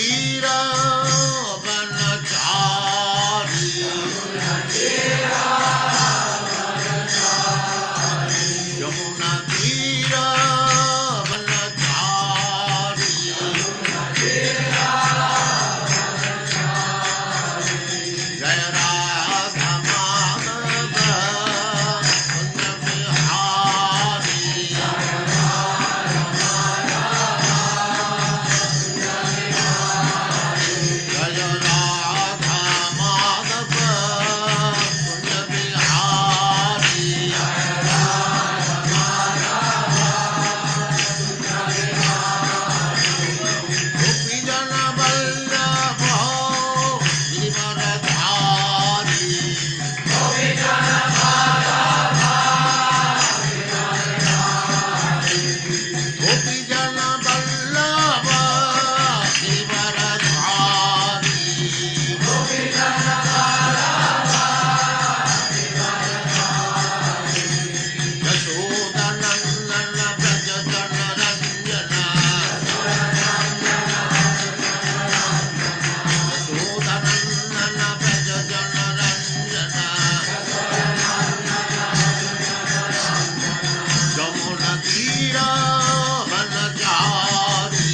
तीरा वनचारी यमुना तीरा वनचारी जय राधा माधव कुंज बिहारी जय राधा माधव कुंज बिहारी गोपी जन वल्लभ गिरिवरधारी गोपी जन वल्लभ गिरिवरधारी यशोदनन्दन व्रज जन रंजना यशोदनन्दन व्रज जन रंजना यमुना तीरा वनचारी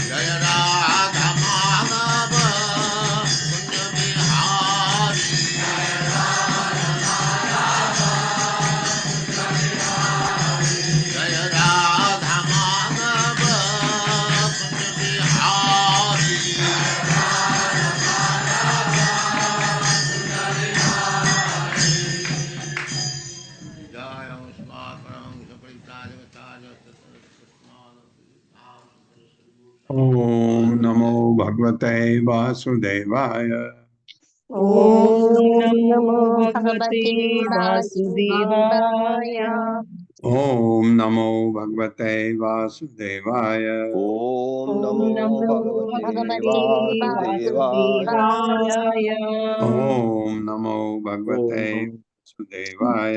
जय राधा माधव कुंज बिहारी जय राधा माधव कुंज बिहारी जय अस्माकं सपरिताय ओम नमो भगवते वासुदेवाय। ओम नमो भगवते वासुदेवाय। ओम नमो भगवते वासुदेवाय। ओम ओम नमो नमो भगवते भगवते वासुदेवाय। वासुदेवाय। ओम नमो भगवते वासुदेवाय।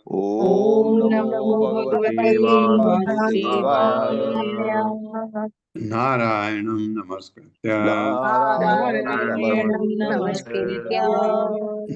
ओम ओम नमो नमो भगवते भगवते वासुदेवाय। वासुदेवाय। नारायणं नमस्कृत्य नारायणं नारायणं नमस्कृत्य नमस्कृत्य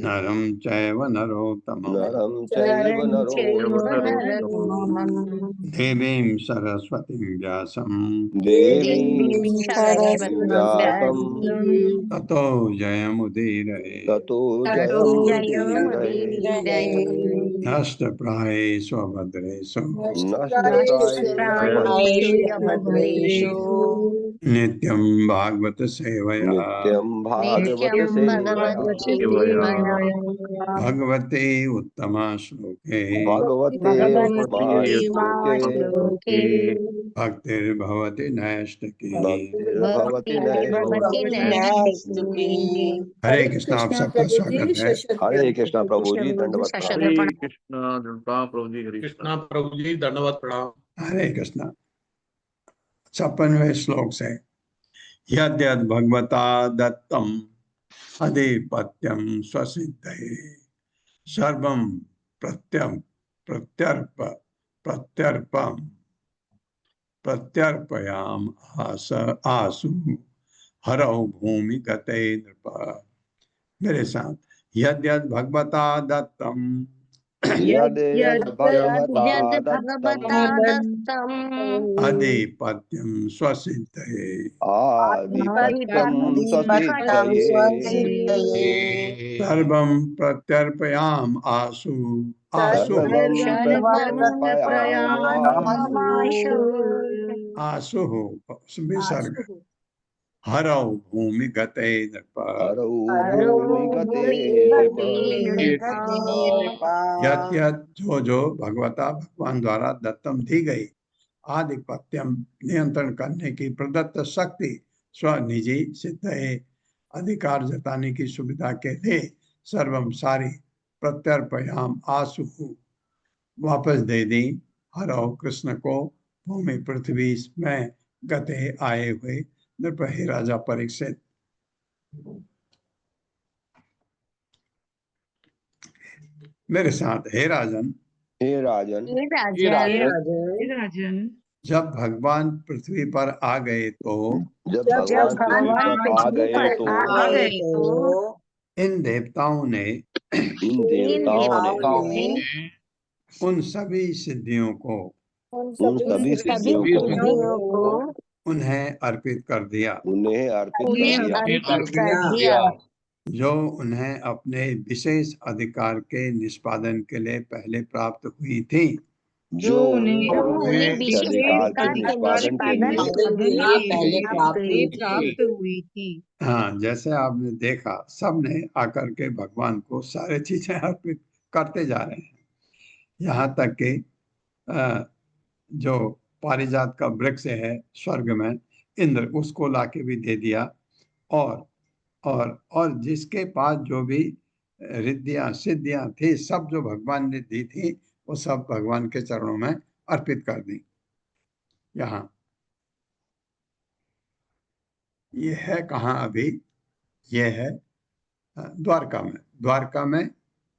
नरं चैव नरोत्तमं नरं चैव नरं चैव नरोत्तमं नरोत्तमम् देवीं सरस्वतीं व्यासं देवीं देवीं सरस्वतीं सरस्वतीं व्यासं व्यासं ततो जयमुदीरये। ततो ततो जयमुदीरये। जयमुदीरये। नष्टप्रायेषु अभद्रेषु नष्टप्रायेषु नष्टप्रायेषु भद्रेषु भद्रेषु नित्यं भागवत सेवया नित्यं भागवत नित्यं सेवया। भगवती सेवया। भगवते उत्तमा श्लोके भगवते भगवती उत्तमाश्लोके श्लोके भक्तिर्भवति नैष्टिकी। भक्तिर्भवति भक्तिर्भवति नैष्ठिकी। नैष्ठिकी। हरे कृष्ण, आप सबका स्वागत है। हरे कृष्णा प्रभु जी, दंडवत प्रणाम। हरे कृष्णा दंडवत प्रभु जी। हरे कृष्णा प्रभु जी दंडवत प्रणाम। हरे कृष्ण। 56वें श्लोक से यद्यद् भगवता दत्तम अधिपत्यम स्वसिद्धये सर्वं प्रत्यर्प प्रत्यर्पम प्रत्यर्पयाम आसु हरौ भूमि गते नृप। मेरे साथ, यद्यद् भगवता दत्तम यद् भगवता यद् दत्तम् भगवता दत्तम् अधिपत्यम स्वसिद्धये आधिपत्यं अधिपत्यं स्वसिद्धये स्वसिद्धये सर्वं प्रत्यर्पयाम आसु आसु सर्वं सर्वं प्रत्यर्पयामासु प्रयामाशु आसु विसर्ग हरौ भूमि गते नृप। हरौ हरो भूमि गते नृप। भूमिगते नृप। यत् यत् जो भगवता भगवान द्वारा दत्तम दी गई आधिपत्यम नियंत्रण करने की प्रदत्त शक्ति स्वनिजी सिद्ध है अधिकार जताने की सुविधा के लिए सर्वम सारी प्रत्यर्पयाम आसु वापस दे दी हरौ कृष्ण को भूमि पृथ्वी में गते आए हुए नृप। हे राजा परीक्षित, मेरे साथ, हे राजन, हे राजन, हे राजन जब भगवान पृथ्वी पर आ गए तो जब जब भगवान पृथ्वी भगवान पर आ पृथ्वी गए पर तो आ गए तो इन देवताओं ने इन इन देवताओं ने देवताओं ने उन सभी सिद्धियों को उन उन सभी सभी सिद्धियों को सिद्धियों को उन्हें अर्पित कर दिया, उन्हें अर्पित कर उन्हें दिया, अर्पित कर दिया, जो उन्हें अपने विशेष अधिकार के निष्पादन के लिए पहले प्राप्त हुई थी। जो उन्हें जो अपने उन्हें विशेष विशेष अधिकार के अधिकार निष्पादन के के लिए निष्पादन के लिए प्राप्त हुई थी। हाँ, जैसे आपने देखा, सबने आकर के भगवान को सारे चीजें अर्पित करते जा रहे हैं। यहाँ तक कि जो पारिजात का वृक्ष है स्वर्ग में, इंद्र उसको लाके भी दे दिया। और और जिसके पास जो भी रिद्धियां सिद्धियां थी, सब जो भगवान ने दी थी, वो सब भगवान के चरणों में अर्पित कर दी। यहाँ ये है कहाँ अभी? ये है द्वारका में। द्वारका में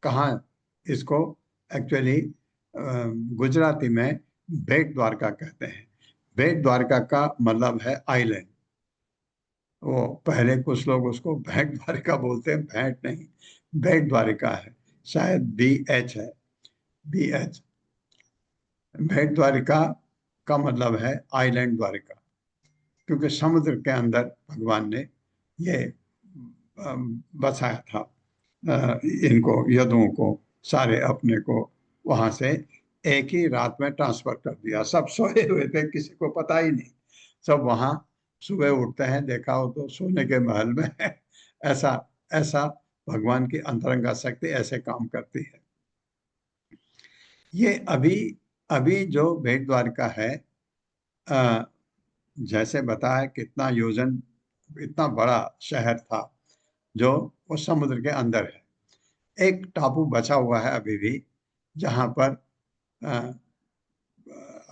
कहाँ इसको एक्चुअली गुजराती में बेट द्वारका कहते हैं। बेट द्वारका का मतलब है आइलैंड। वो पहले कुछ लोग उसको भेंट द्वारिका बोलते हैं, भेंट नहीं, बेट द्वारिका है, शायद BH है, BH। भेंट द्वारिका का मतलब है आइलैंड द्वारिका, क्योंकि समुद्र के अंदर भगवान ने ये बसाया था इनको, यदुओं को, सारे अपने को वहां से एक ही रात में ट्रांसफर कर दिया। सब सोए हुए थे, किसी को पता ही नहीं। सब वहां सुबह उठते हैं, देखा हो तो सोने के महल में ऐसा ऐसा भगवान की अंतरंगा शक्ति ऐसे काम करती है। ये अभी अभी जो बेट द्वारका है, जैसे बताया कितना योजन, इतना बड़ा शहर था जो वो समुद्र के अंदर है। एक टापू बचा हुआ है अभी भी, जहाँ पर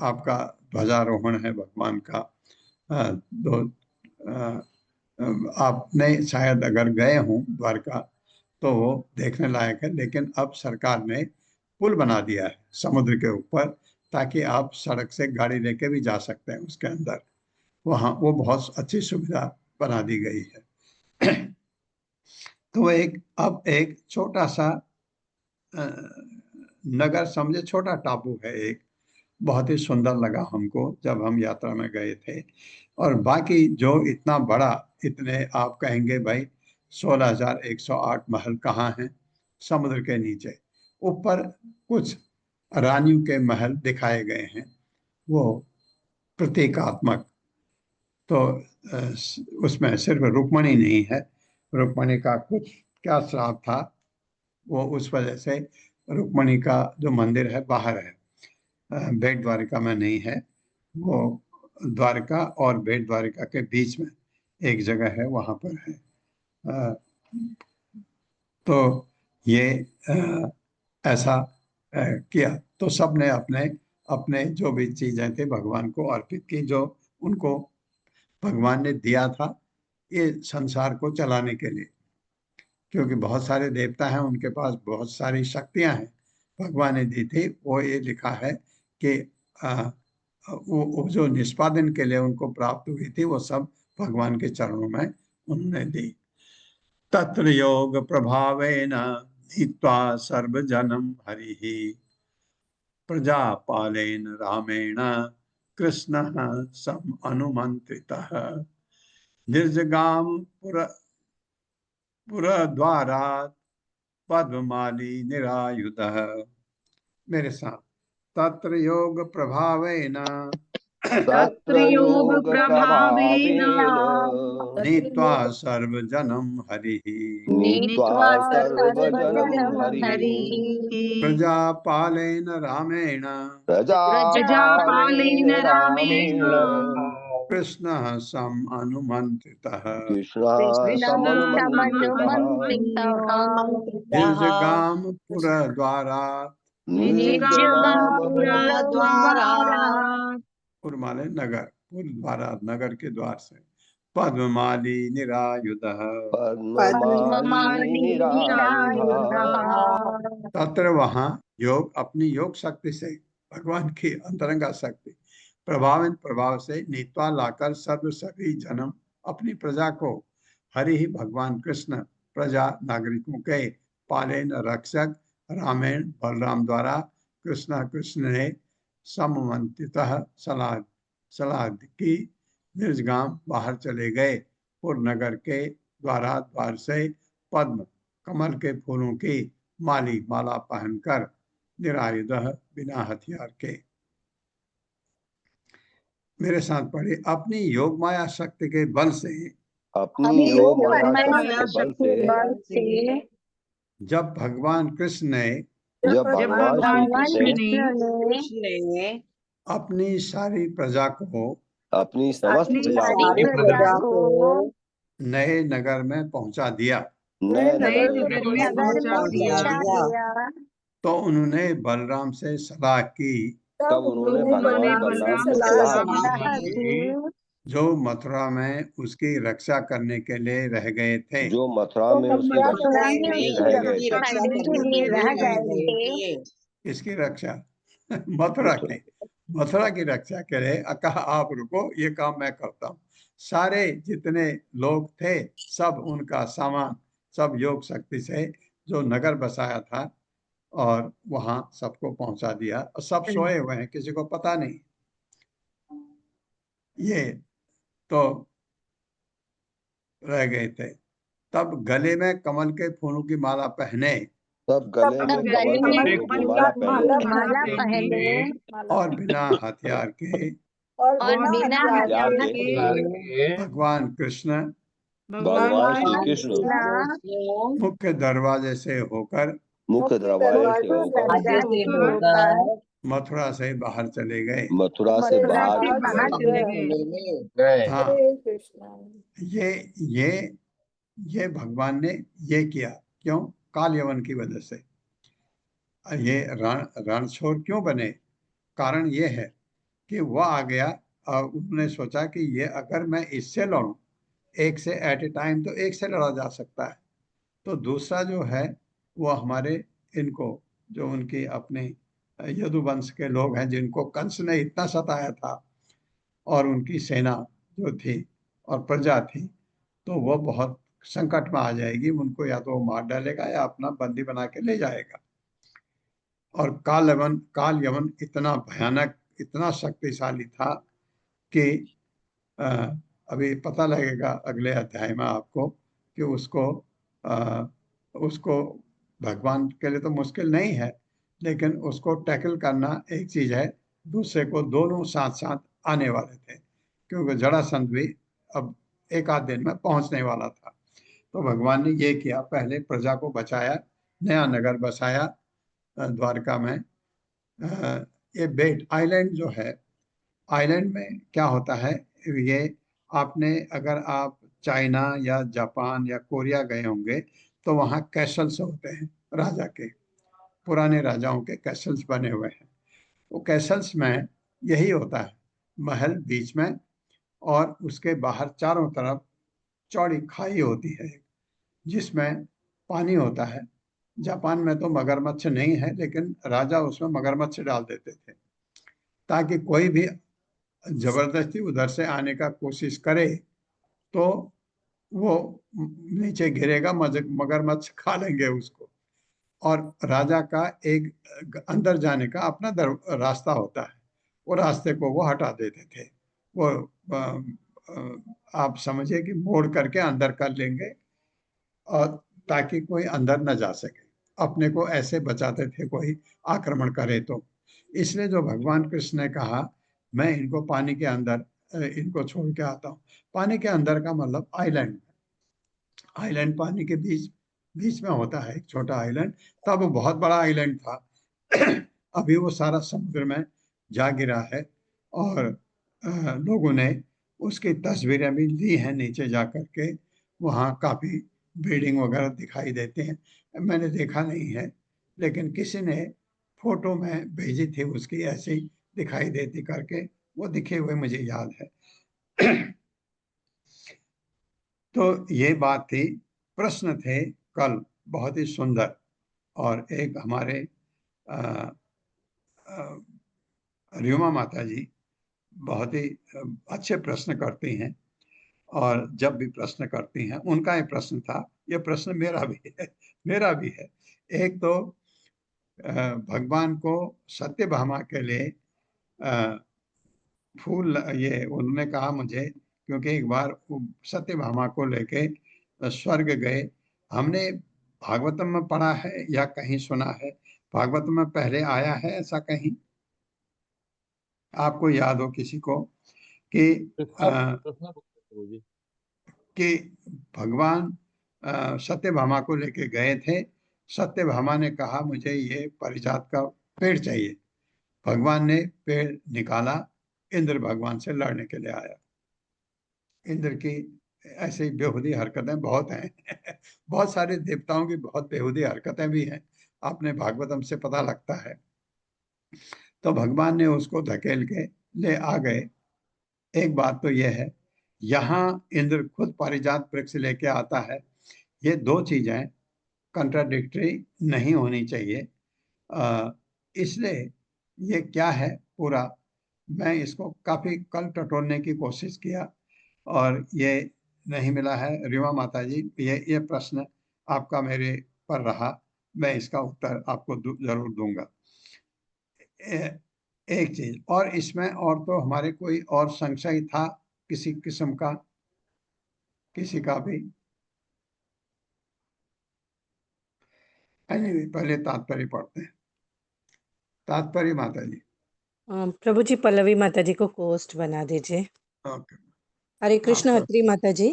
आपका ध्वजारोहण है भगवान का। दो आपने शायद अगर गए हों द्वारका तो वो देखने लायक है, लेकिन अब सरकार ने पुल बना दिया है समुद्र के ऊपर, ताकि आप सड़क से गाड़ी लेके भी जा सकते हैं उसके अंदर। वहाँ वो बहुत अच्छी सुविधा बना दी गई है। तो अब एक छोटा सा नगर समझे, छोटा टापू है एक, बहुत ही सुंदर लगा हमको जब हम यात्रा में गए थे। और बाकी जो इतना बड़ा, इतने आप कहेंगे भाई 16,108 महल कहाँ हैं? समुद्र के नीचे। ऊपर कुछ रानियों के महल दिखाए गए हैं, वो प्रतीकात्मक। तो उसमें सिर्फ रुक्मणी नहीं है, रुक्मणी का कुछ क्या श्राप था, वो उस वजह से रुक्मणी का जो मंदिर है बाहर है, बेट द्वारिका में नहीं है। वो द्वारका और बेट द्वारिका के बीच में एक जगह है, वहां पर है। तो ये ऐसा किया, तो सबने अपने अपने जो भी चीजें थी भगवान को अर्पित की, जो उनको भगवान ने दिया था ये संसार को चलाने के लिए। क्योंकि बहुत सारे देवता हैं, उनके पास बहुत सारी शक्तियां हैं, भगवान ने दी थी। वो ये लिखा है कि वो जो निष्पादन के लिए उनको प्राप्त हुई थी, वो सब भगवान के चरणों में उन्होंने दी। तत्र योग प्रभावेन नीत्वा सर्वजनम हरिहि प्रजापालेन रामेण कृष्ण सम अनुमंत्रितः निर्जगाम पुरद्वारात् पद्ममाली निरायुधः। मेरे साथ, तत्र योग प्रभावेन तत्र योग प्रभावेन नीत्वा सर्वजनम हरिः नीत्वा सर्वजनम हरिः प्रजापालेन रामेण प्रजापालेन रामेण कृष्णः सम अनुमंत्रितः कृष्णः समनुमन्त्रितः निर्जगाम पुरद्वारात् निर्जगाम पुर माने नगर, पुर द्वारात् नगर के द्वार से, पद्ममाली निरायुधः पद्ममाली निरायुधः तत्र वहां योग, अपनी योग शक्ति से, भगवान की अंतरंगा शक्ति, प्रभाव से नीत्वा लाकर सर्व सभी जन्म अपनी प्रजा को हरि ही भगवान कृष्ण प्रजा नागरिकों के पालेन रक्षक रामेण बलराम द्वारा कृष्ण ने सममंत्रितः सलाह की निर्जगाम बाहर चले गए। पुरनगर के द्वार से पद्म कमल के फूलों की माला पहनकर निरायुधः बिना हथियार के। मेरे साथ पढ़े, अपनी योग माया शक्ति के बल से अपनी योग माया शक्ति के बल से जब भगवान कृष्ण ने भगवान कृष्ण ने अपनी सारी प्रजा को अपनी समस्त प्रजा को नए नगर में पहुंचा दिया, नए नगर में पहुंचा दिया, तो उन्होंने बलराम से सलाह की तब उन्होंने भगवान बलराम से सलाह की जो मथुरा में उसकी रक्षा करने के लिए रह गए थे। जो मथुरा में उसकी रक्षा के लिए रह गए थे। इसकी रक्षा मथुरा की रक्षा के लिए कहा आप रुको, ये काम मैं करता हूँ। सारे जितने लोग थे सब उनका सामान सब योग शक्ति से जो नगर बसाया था और वहां सबको पहुंचा दिया, और सब सोए हुए हैं, किसी को पता नहीं। ये तो रह गए थे। तब गले में कमल के फूलों की माला पहने, तब गले में कमल की माला पहने और बिना हथियार के भगवान कृष्ण मुख्य दरवाजे से होकर मथुरा से बाहर चले गए। हाँ, ये भगवान ने ये किया क्यों? काल यवन की वजह से। ये रणछोड़ क्यों बने? कारण ये है कि वह आ गया और उन्होंने सोचा कि ये अगर मैं इससे लड़ूं, एक से एट ए टाइम तो एक से लड़ा जा सकता है, तो दूसरा जो है वो हमारे इनको जो उनकी अपने यदुवंश के लोग हैं जिनको कंस ने इतना सताया था और उनकी सेना जो थी और प्रजा थी, तो वो बहुत संकट में आ जाएगी। उनको या तो मार डालेगा या अपना बंदी बना के ले जाएगा। और काल यवन इतना भयानक, इतना शक्तिशाली था कि अभी पता लगेगा अगले अध्याय में आपको कि उसको भगवान के लिए तो मुश्किल नहीं है, लेकिन उसको टैकल करना एक चीज है, दूसरे को दोनों साथ साथ आने वाले थे, क्योंकि जरासंध भी अब एक आध दिन में पहुंचने वाला था। तो भगवान ने ये किया, पहले प्रजा को बचाया, नया नगर बसाया द्वारका में। ये बेट आइलैंड जो है, आइलैंड में क्या होता है, ये आपने अगर आप चाइना या जापान या कोरिया गए होंगे तो वहाँ कैसल्स होते हैं, राजा के, पुराने राजाओं के कैसल्स बने हुए हैं। वो कैसल्स में यही होता है, महल बीच में और उसके बाहर चारों तरफ चौड़ी खाई होती है जिसमें पानी होता है। जापान में तो मगरमच्छ नहीं है, लेकिन राजा उसमें मगरमच्छ डाल देते थे ताकि कोई भी जबरदस्ती उधर से आने का कोशिश करे तो वो नीचे गिरेगा, मगरमच्छ खा लेंगे उसको। और राजा का एक अंदर जाने का अपना रास्ता होता है, वो रास्ते को वो हटा देते थे। वो आप समझिए कि मोड़ करके अंदर कर लेंगे और ताकि कोई अंदर न जा सके, अपने को ऐसे बचाते थे कोई आक्रमण करे तो। इसलिए जो भगवान कृष्ण ने कहा मैं इनको पानी के अंदर इनको छोड़ के आता हूँ। पानी के अंदर का मतलब आइलैंड, आइलैंड पानी के बीच में होता है एक छोटा आइलैंड। तब बहुत बड़ा आइलैंड था अभी वो सारा समुद्र में जा गिरा है और लोगों ने उसकी तस्वीरें भी ली हैं नीचे जा करके। वहाँ काफी बिल्डिंग वगैरह दिखाई देते हैं, मैंने देखा नहीं है, लेकिन किसी ने फोटो में भेजी थी उसकी, ऐसी दिखाई देती करके, वो दिखे हुए मुझे याद है। तो ये बात थी। प्रश्न थे कल बहुत ही सुंदर, और एक हमारे र्युमा माता जी बहुत ही अच्छे प्रश्न करती हैं, और जब भी प्रश्न करती हैं, उनका ये प्रश्न था, ये प्रश्न मेरा भी है, मेरा भी है। एक तो भगवान को सत्यभामा के लिए अ, फूल, ये उन्होंने कहा मुझे, क्योंकि एक बार वो सत्यभामा को लेके स्वर्ग गए। हमने भागवतम में पढ़ा है या कहीं सुना है, भागवतम में पहले आया है ऐसा कहीं, आपको याद हो किसी को, कि अ, कि भगवान सत्यभामा को लेके गए थे। सत्यभामा ने कहा मुझे ये पारिजात का पेड़ चाहिए। भगवान ने पेड़ निकाला, इंद्र भगवान से लड़ने के लिए आया। इंद्र की ऐसी बेहूदी हरकतें बहुत हैं बहुत सारे देवताओं की बहुत बेहूदी हरकतें भी हैं, आपने भागवतम से पता लगता है। तो भगवान ने उसको धकेल के ले आ गए। एक बात तो यह है, यहाँ इंद्र खुद पारिजात वृक्ष लेके आता है। ये दो चीजें कंट्राडिक्टरी नहीं होनी चाहिए। इसलिए ये क्या है पूरा, मैं इसको काफी कल टटोलने की कोशिश किया और ये नहीं मिला है। रीमा माता जी, ये प्रश्न आपका मेरे पर रहा, मैं इसका उत्तर आपको जरूर दूंगा। एक चीज और इसमें, और तो हमारे कोई और संशय था किसी किस्म का, किसी का भी? Anyway, पहले तात्पर्य पढ़ते हैं। तात्पर्य माता जी। प्रभु जी पल्लवी माता जी को होस्ट बना दीजिए। ओके। हरे कृष्ण आपका हत्री माता जी।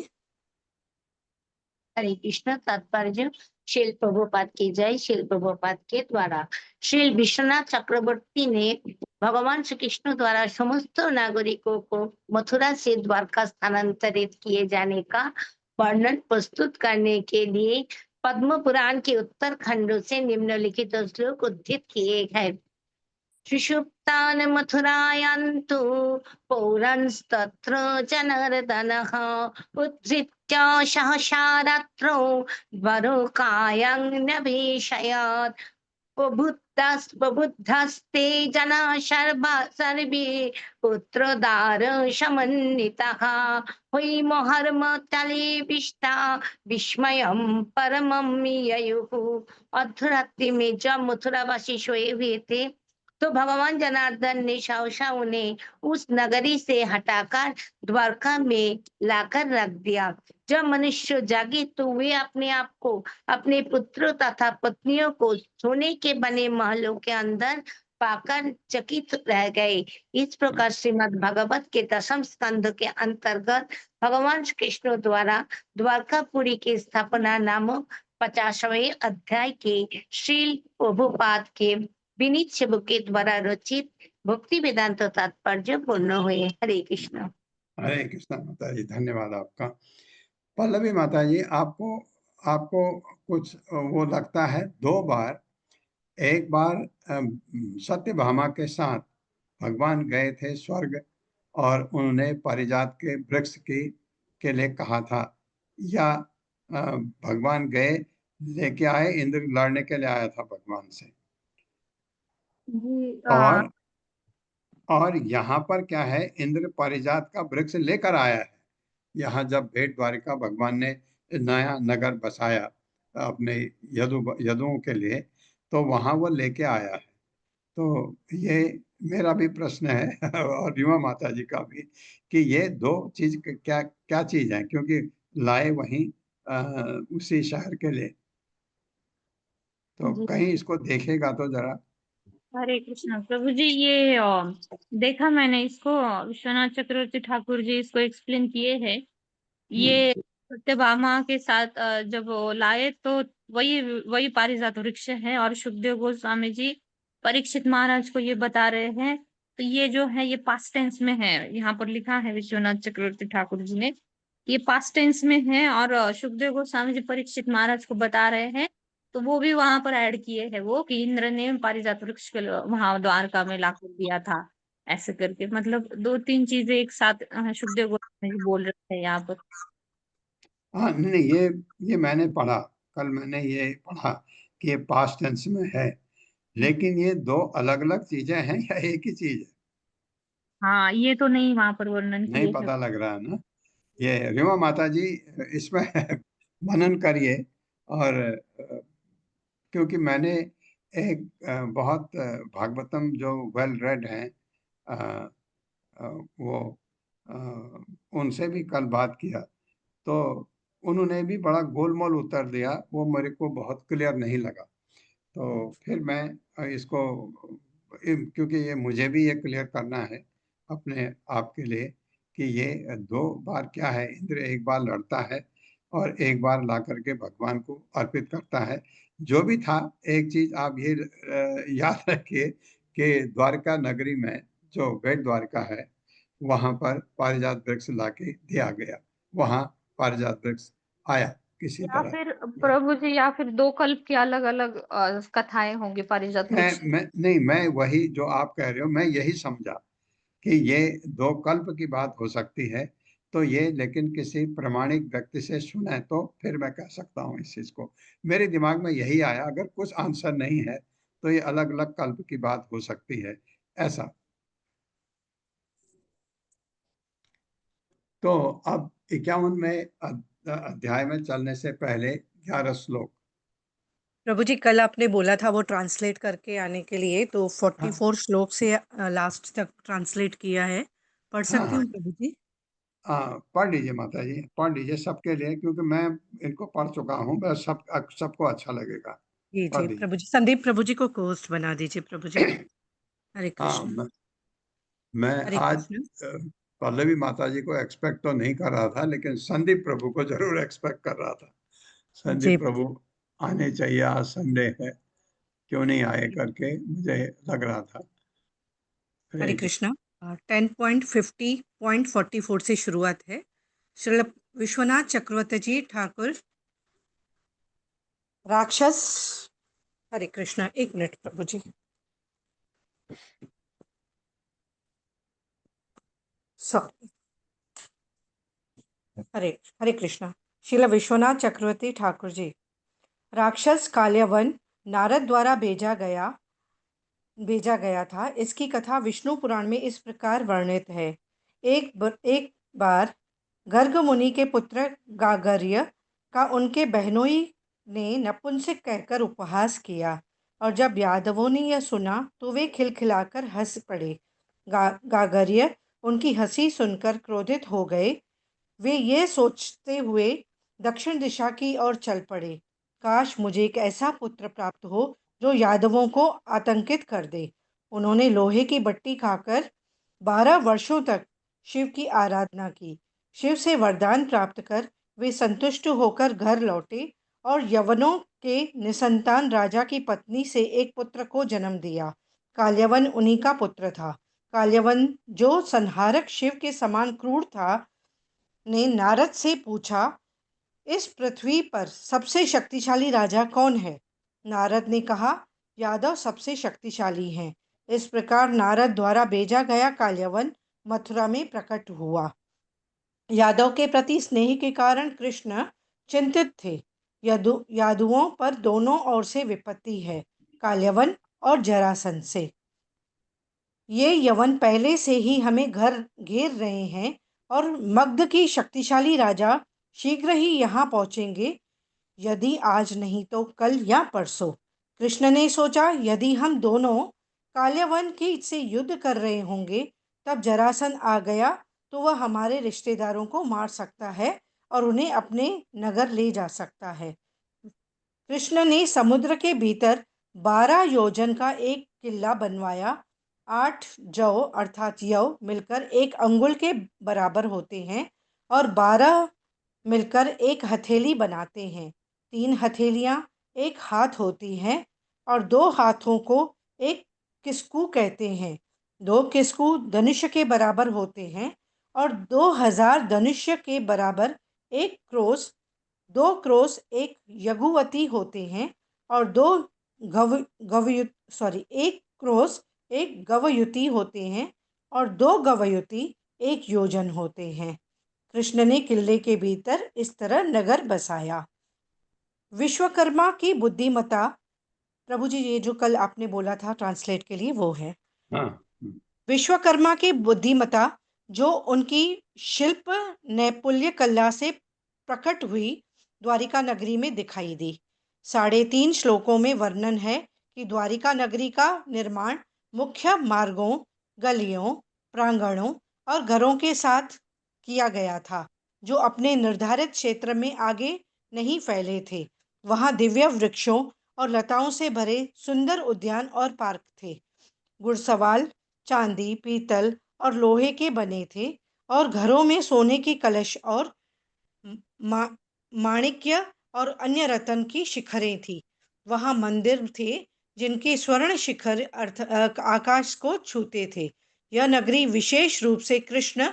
हरे कृष्ण। तात्पर्य। श्रील प्रभुपाद की जय। श्रील प्रभुपाद के द्वारा श्री विश्वनाथ चक्रवर्ती ने भगवान श्री कृष्ण द्वारा समस्त नागरिकों को मथुरा से द्वारका स्थानांतरित किए जाने का वर्णन प्रस्तुत करने के लिए पद्म पुराण के उत्तर खंडों से निम्नलिखित श्लोक उद्धृत किए हैं। सुषुप्तान् मथुरायान्तु पौरंस्तत्र जनार्दनः उद्धृत्य सहसा रात्रौ द्वारकायां नभीषयत्। बबुद्धस्ते जना सर्वे पुत्रदार समन्वितः हैमहर्मतलेपिष्टा विस्मयं परमं ययुः। अर्धरात्रि में जब मथुरावासी सोए हुए थे तो भगवान जनार्दन ने सहसा उन्हें उस नगरी से हटाकर द्वारका में लाकर रख दिया। जब मनुष्य जागे तो वे अपने आप को अपने पुत्रों तथा पत्नियों को सोने के बने महलों के अंदर पाकर चकित रह गए। इस प्रकार श्रीमद् भागवत के दशम स्कंध के अंतर्गत भगवान श्री कृष्ण द्वारा द्वारकापुरी की स्थापना नामक 50वें अध्याय के श्रील प्रभुपाद के विनीत सेवक के द्वारा रचित भक्ति वेदांत तात्पर्य पूर्ण हुए। हरे कृष्ण। हरे कृष्णा माता जी, धन्यवाद आपका। पल्लवी माता जी, आपको आपको कुछ वो लगता है दो बार, एक बार सत्यभामा के साथ भगवान गए थे स्वर्ग और उन्होंने पारिजात के वृक्ष के लिए कहा था, या भगवान गए लेके आए, इंद्र लड़ने के लिए आया था भगवान से? और यहाँ पर क्या है, इंद्र पारिजात का वृक्ष लेकर आया है। यहाँ जब भेंट द्वारिका भगवान ने नया नगर बसाया अपने यदुओं के लिए, तो वहां वो लेके आया है। तो ये मेरा भी प्रश्न है और रीमा माता जी का भी, कि ये दो चीज क्या क्या चीज है, क्योंकि लाए वहीं उसी शहर के लिए। तो जी कहीं इसको देखेगा तो जरा। हरे कृष्ण प्रभु जी। ये देखा मैंने इसको, विश्वनाथ चक्रवर्ती ठाकुर जी इसको एक्सप्लेन किए हैं। ये सत्यभामा के साथ जब वो लाए तो वही वही पारिजात वृक्ष है, और सुखदेव गोस्वामी जी परीक्षित महाराज को ये बता रहे हैं। तो ये जो है ये पास्ट टेंस में है, यहाँ पर लिखा है विश्वनाथ चक्रवर्ती ठाकुर जी ने, ये पास्ट टेंस में है। और सुखदेव गोस्वामी जी परीक्षित महाराज को बता रहे हैं, तो वो भी वहां पर ऐड किए हैं वो कि इंद्र ने पारिजात वृक्ष के वहां द्वारका में लाकर दिया था, ऐसे करके। मतलब दो तीन चीजें एक साथ सुखदेव गोस्वामी जी बोल रहे हैं यहाँ पर। हाँ, नहीं, ये मैंने पढ़ा, कल मैंने ये पढ़ा कि ये पास्ट टेंस में है, लेकिन ये दो अलग अलग चीजें हैं या एक ही चीज है? हाँ, ये तो नहीं वहां पर वर्णन नहीं किए पता हैं। लग रहा है ना। ये रीमा माता जी इसमें मनन करिए। और क्योंकि मैंने एक बहुत भागवतम जो वेल रेड है, अ, वो अ, उनसे भी कल बात किया, तो उन्होंने भी बड़ा गोलमोल उत्तर दिया, वो मेरे को बहुत क्लियर नहीं लगा। तो फिर मैं इसको क्योंकि ये मुझे भी ये क्लियर करना है अपने आप के लिए कि ये दो बार क्या है, इंद्र एक बार लड़ता है और एक बार ला करके भगवान को अर्पित करता है। जो भी था, एक चीज आप ये याद रखिए कि द्वारका नगरी में जो बेट द्वारका है, वहां पर पारिजात वृक्ष लाके दिया गया, वहां पारिजात वृक्ष आया किसी या तरह। फिर प्रभु जी, या फिर दो कल्प की अलग अलग कथाएं होंगी पारिजात वृक्ष की। मैं नहीं, मैं वही जो आप कह रहे हो मैं यही समझा कि ये दो कल्प की बात हो सकती है। तो ये लेकिन किसी प्रमाणिक व्यक्ति से सुने तो फिर मैं कह सकता हूँ इस चीज को। मेरे दिमाग में यही आया, अगर कुछ आंसर नहीं है तो ये अलग अलग कल्प की बात हो सकती है, ऐसा। तो अब 51 में अध्याय में चलने से पहले 11 श्लोक। प्रभु जी कल आपने बोला था वो ट्रांसलेट करके आने के लिए, तो हाँ 44 श्लोक से लास्ट तक ट्रांसलेट किया है। पढ़ हाँ सकती हाँ हूँ प्रभु जी? पढ़ लीजिए माता जी, पढ़ लीजिए सबके लिए, क्योंकि मैं इनको पढ़ चुका हूँ, बस सबको अच्छा लगेगा। जी पढ़ जी लीजिए। प्रभु जी, संदीप प्रभु जी को कोस्ट बना दीजिए प्रभु जी। हरे हाँ, कृष्ण। मैं हरे आज कृष्ण। पल्लवी माता जी को एक्सपेक्ट तो नहीं कर रहा था, लेकिन संदीप प्रभु को जरूर एक्सपेक्ट कर रहा था। जी संदीप प्रभु आने चाहिए, आज संडे है, क्यों नहीं आए करके मुझे लग रहा था। हरे हरे कृष्ण। कृष्णा। 10.50.44 से शुरुआत है। श्रील विश्वनाथ चक्रवर्ती जी ठाकुर राक्षस। हरे कृष्णा, एक मिनट प्रभु जी। सॉरी। हरे हरे कृष्णा। श्रील विश्वनाथ चक्रवर्ती ठाकुर जी। राक्षस काल्यवन नारद द्वारा भेजा गया था। इसकी कथा विष्णु पुराण में इस प्रकार वर्णित है। एक बार गर्ग मुनि के पुत्र गागर्य का उनके बहनोई ने नपुंसक कहकर उपहास किया, और जब यादवों ने यह सुना तो वे खिलखिलाकर हंस पड़े। गागर्य उनकी हंसी सुनकर क्रोधित हो गए। वे ये सोचते हुए दक्षिण दिशा की ओर चल पड़े, काश मुझे एक ऐसा पुत्र प्राप्त हो जो यादवों को आतंकित कर दे। उन्होंने लोहे की बट्टी खाकर 12 वर्षों तक शिव की आराधना की। शिव से वरदान प्राप्त कर वे संतुष्ट होकर घर लौटे और यवनों के निसंतान राजा की पत्नी से एक पुत्र को जन्म दिया। काल्यवन उन्हीं का पुत्र था। काल्यवन, जो संहारक शिव के समान क्रूर था, ने नारद से पूछा, इस पृथ्वी पर सबसे शक्तिशाली राजा कौन है? नारद ने कहा, यादव सबसे शक्तिशाली हैं। इस प्रकार नारद द्वारा भेजा गया काल्यवन मथुरा में प्रकट हुआ। यादव के प्रति स्नेह के कारण कृष्ण चिंतित थे। यादुओं पर दोनों ओर से विपत्ति है, काल्यवन और जरासंध से। ये यवन पहले से ही हमें घर घेर रहे हैं, और मगध की शक्तिशाली राजा शीघ्र ही यहाँ पहुँचेंगे, यदि आज नहीं तो कल या परसों। कृष्ण ने सोचा, यदि हम दोनों काल्यवन की से युद्ध कर रहे होंगे, तब जरासंध आ गया तो वह हमारे रिश्तेदारों को मार सकता है और उन्हें अपने नगर ले जा सकता है। कृष्ण ने समुद्र के भीतर 12 योजन का एक किला बनवाया। 8 जौ अर्थात यव मिलकर एक अंगुल के बराबर होते हैं, और 12 मिलकर एक हथेली बनाते हैं। 3 हथेलियाँ एक हाथ होती हैं, और 2 हाथों को एक किस्कू कहते हैं। 2 किस्कू धनुष के बराबर होते हैं, और 2000 धनुष के बराबर एक क्रोस। 2 क्रोस एक यगुवती होते हैं, और 2 एक क्रोस एक गवयुति होते हैं, और 2 गवयुति एक योजन होते हैं। कृष्ण ने किले के भीतर इस तरह नगर बसाया। विश्वकर्मा की बुद्धिमता। प्रभु जी, ये जो कल आपने बोला था ट्रांसलेट के लिए, वो है। हाँ विश्वकर्मा की बुद्धिमत्ता जो उनकी शिल्प नैपुण्य कला से प्रकट हुई द्वारिका नगरी में दिखाई दी। 3.5 श्लोकों में वर्णन है कि द्वारिका नगरी का निर्माण मुख्य मार्गों, गलियों, प्रांगणों और घरों के साथ किया गया था, जो अपने निर्धारित क्षेत्र में आगे नहीं फैले थे। वहाँ दिव्य वृक्षों और लताओं से भरे सुंदर उद्यान और पार्क थे। घुड़सवार चांदी, पीतल और लोहे के बने थे और घरों में सोने की कलश और मा, माणिक्य और अन्य रत्न की शिखरें थी। वहाँ मंदिर थे जिनके स्वर्ण शिखर आकाश को छूते थे। यह नगरी विशेष रूप से कृष्ण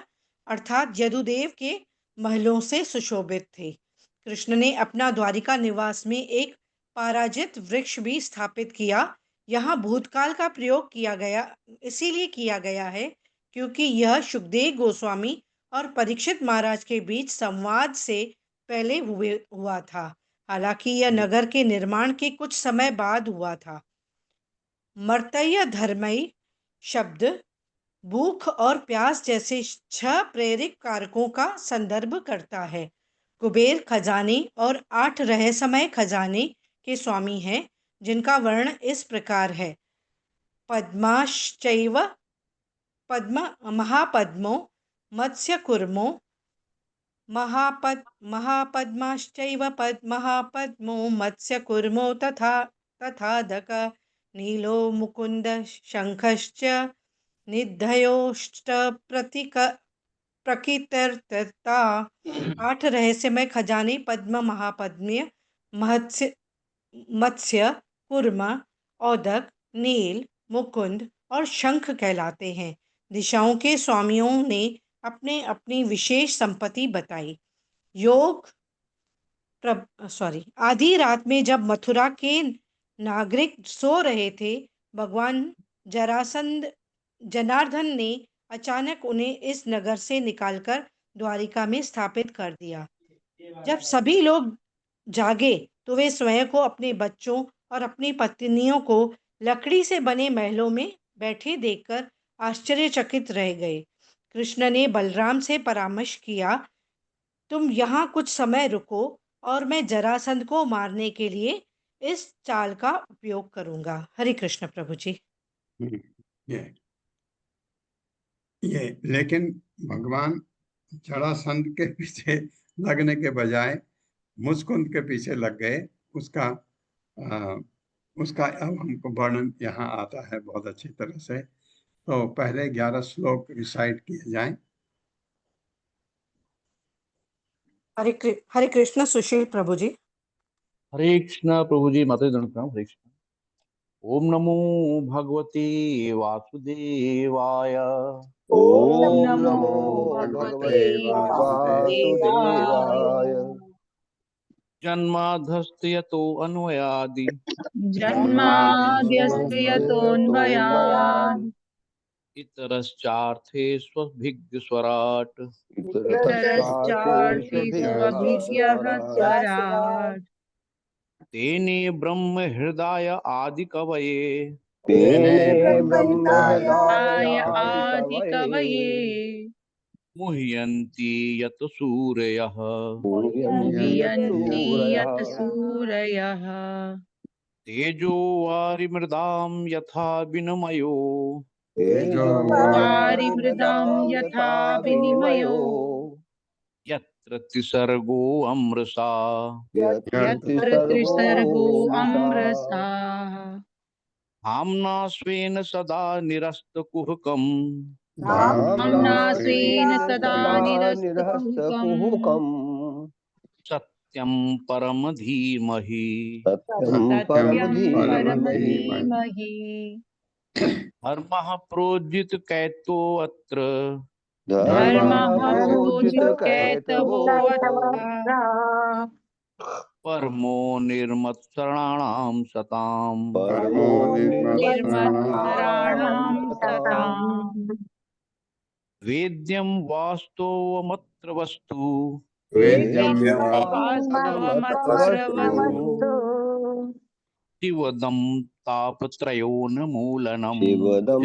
अर्थात यदुदेव के महलों से सुशोभित थे। कृष्ण ने अपना द्वारिका निवास में एक पाराजित वृक्ष भी स्थापित किया। यहाँ भूतकाल का प्रयोग किया गया इसीलिए किया गया है क्योंकि यह सुखदेव गोस्वामी और परीक्षित महाराज के बीच संवाद से पहले हुआ था। हालांकि यह नगर के निर्माण के कुछ समय बाद हुआ था। मर्त्य धर्मई शब्द भूख और प्यास जैसे 6 प्रेरक कारकों का संदर्भ करता है। कुबेर खजाने और 8 रहस्यमय खजाने के स्वामी हैं, जिनका वर्ण इस प्रकार है। पद्माश्चैव पद्म महापद्मो मत्स्यकूर्मो महापद्माश्चैव महापद्मो मत्स्यकूर्मो तथादक नीलो मुकुंद शंखश्च निधयोष्ट प्रकीर्तिता। 8 रहस्यमय खजाने पद्म, महापद्म, मत्स्य, कूर्म, औदक, नील, मुकुंद और शंख कहलाते हैं। दिशाओं के स्वामियों ने अपने अपनी विशेष संपत्ति बताई। आधी रात में जब मथुरा के नागरिक सो रहे थे, भगवान जनार्दन ने अचानक उन्हें इस नगर से निकालकर द्वारिका में स्थापित कर दिया। जब सभी लोग जागे तो वे स्वयं को, अपने बच्चों और अपनी पत्नियों को लकड़ी से बने महलों में बैठे देखकर आश्चर्यचकित रह गए। कृष्ण ने बलराम से परामर्श किया, तुम यहाँ कुछ समय रुको और मैं जरासंध को मारने के लिए इस चाल का उपयोग करूंगा। हरे कृष्ण प्रभु जी। ये लेकिन भगवान जरासंध के पीछे लगने के बजाय मुचकुंद के पीछे लग गए। उसका अब हमको वर्णन यहाँ आता है बहुत अच्छी तरह से। तो पहले 11 श्लोक रिसाइट किए जाएं। हरे कृष्ण सुशील प्रभु जी। हरे कृष्ण प्रभु जी, माता प्रणाम। हरे कृष्ण। ओम नमो भगवते वासुदेवाय। ओम नमो भगवते वासुदेवाय। जन्माधस्य यतो अन्वयादि जन्माद्यस्यतोऽन्वयात् इतरश्चार्थे स्वभिज्ञस्वराट् इतरश्चार्थेष्वभिज्ञस्वराट् तेने ब्रह्म हृदय आदि कवये तेने ब्रह्महृदाय आदिकवये मुह्यन्ति यत सूरयः। मुह्यन्ति यत् सूरयः तेजो वारिमृदां यथा विनिमयो वारिमृदां यथा विनिमयो यत्र त्रिसर्गो अमृषा यत्र त्रिसर्गो अमृषा धाम्ना स्वेन सदा निरस्तकुहकम् धाम्ना स्वेन सदा निरस्तकुहकम् सत्यं परम धीमहि। सत्यं परम धीमहि। धर्मः प्रोज्झित कैतो अत्र धर्मः प्रोज्झित कैतवोऽत्र परमो निर्मत्सराणां सताम्। परमो निर्मत्सराणां सताम्। वेद्यं वास्तवमत्र वस्तु वेद्यं वास्तवमत्र वस्तु शिवदं तापत्रयोन्मूलनम् शिवदं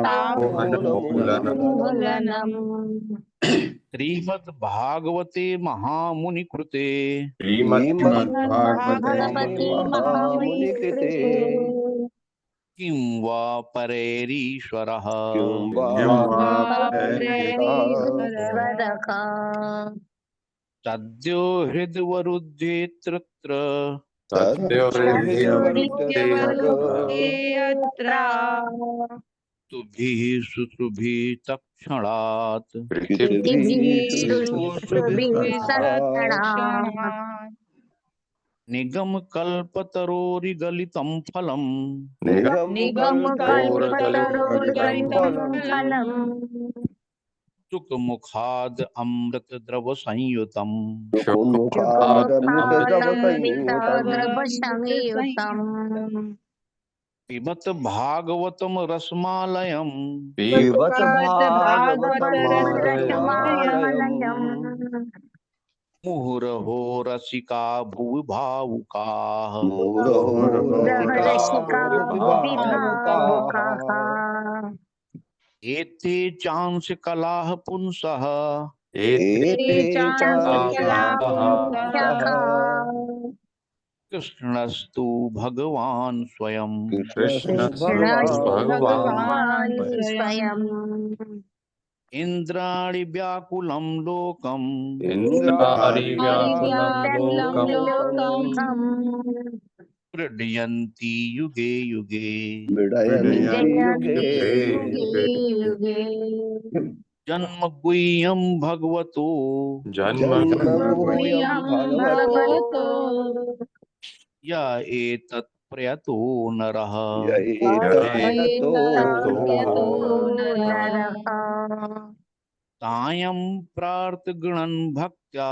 तापोन्मूलनम् मूलनम् श्रीमद्भागवते महामुनिकृते श्रीमद्भागवते महामुनिकृते किं वा परैरीश्वरः किं वा परेश्वरः सद्यो हृद्वरुध्येत्र अत्र तुभिः शुश्रुभिः तत्क्षणात् निगमकल्पतरोरिगलितं फलम् शुकमुखाद् अमृतद्रवसंयुतम् पिबत भागवतं रसमालयम् मुहुरहो रसिका भुवि भावुकाः एते चांस कलाः पुंसः कृष्णस्तु भगवान् स्वयं इंद्राणि व्याकुलं लोकम् प्रडयन्ति युगे युगे जन्म गुह्यं भगवतो या एतत् प्रयतो नरः सायं प्रार्थगणन् भक्त्या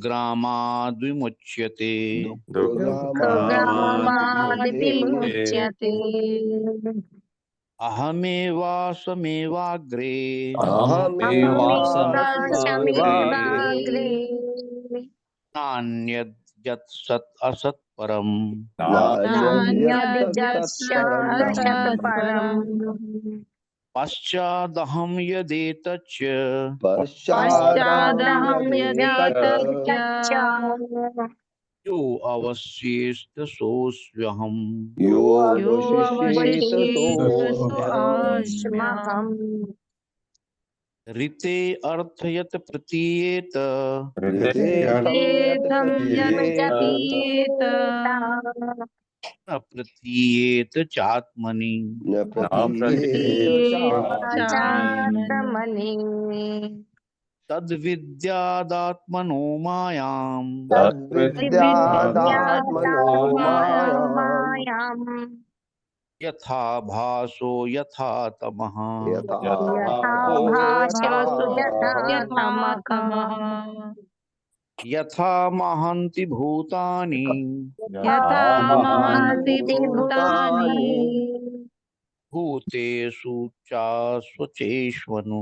ग्रामाद्विमुच्यते अहमेवासमेवाग्रे नान्यद् यत् सत् असत् परम् पश्चादहं यदेतच्च यो अवशिष्ट सोऽस्म्यहम् ऋते अर्थयत प्रतीयेत न प्रतीयेत चात्मनि तद्विद्यादात्मनो मायाम् यथा भासो यथा तमः यथा महन्ति भूतानि भूतेषु चास्वचेष्वनु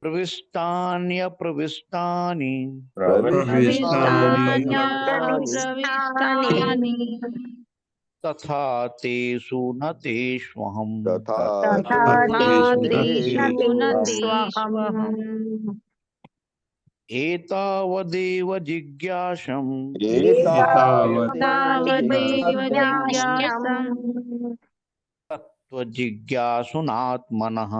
प्रविष्टान्यप्रविष्टानि तथा तेषु न तेष्वहम् एतावदेव जिज्ञासम् तत्त्वजिज्ञासुनात्मनः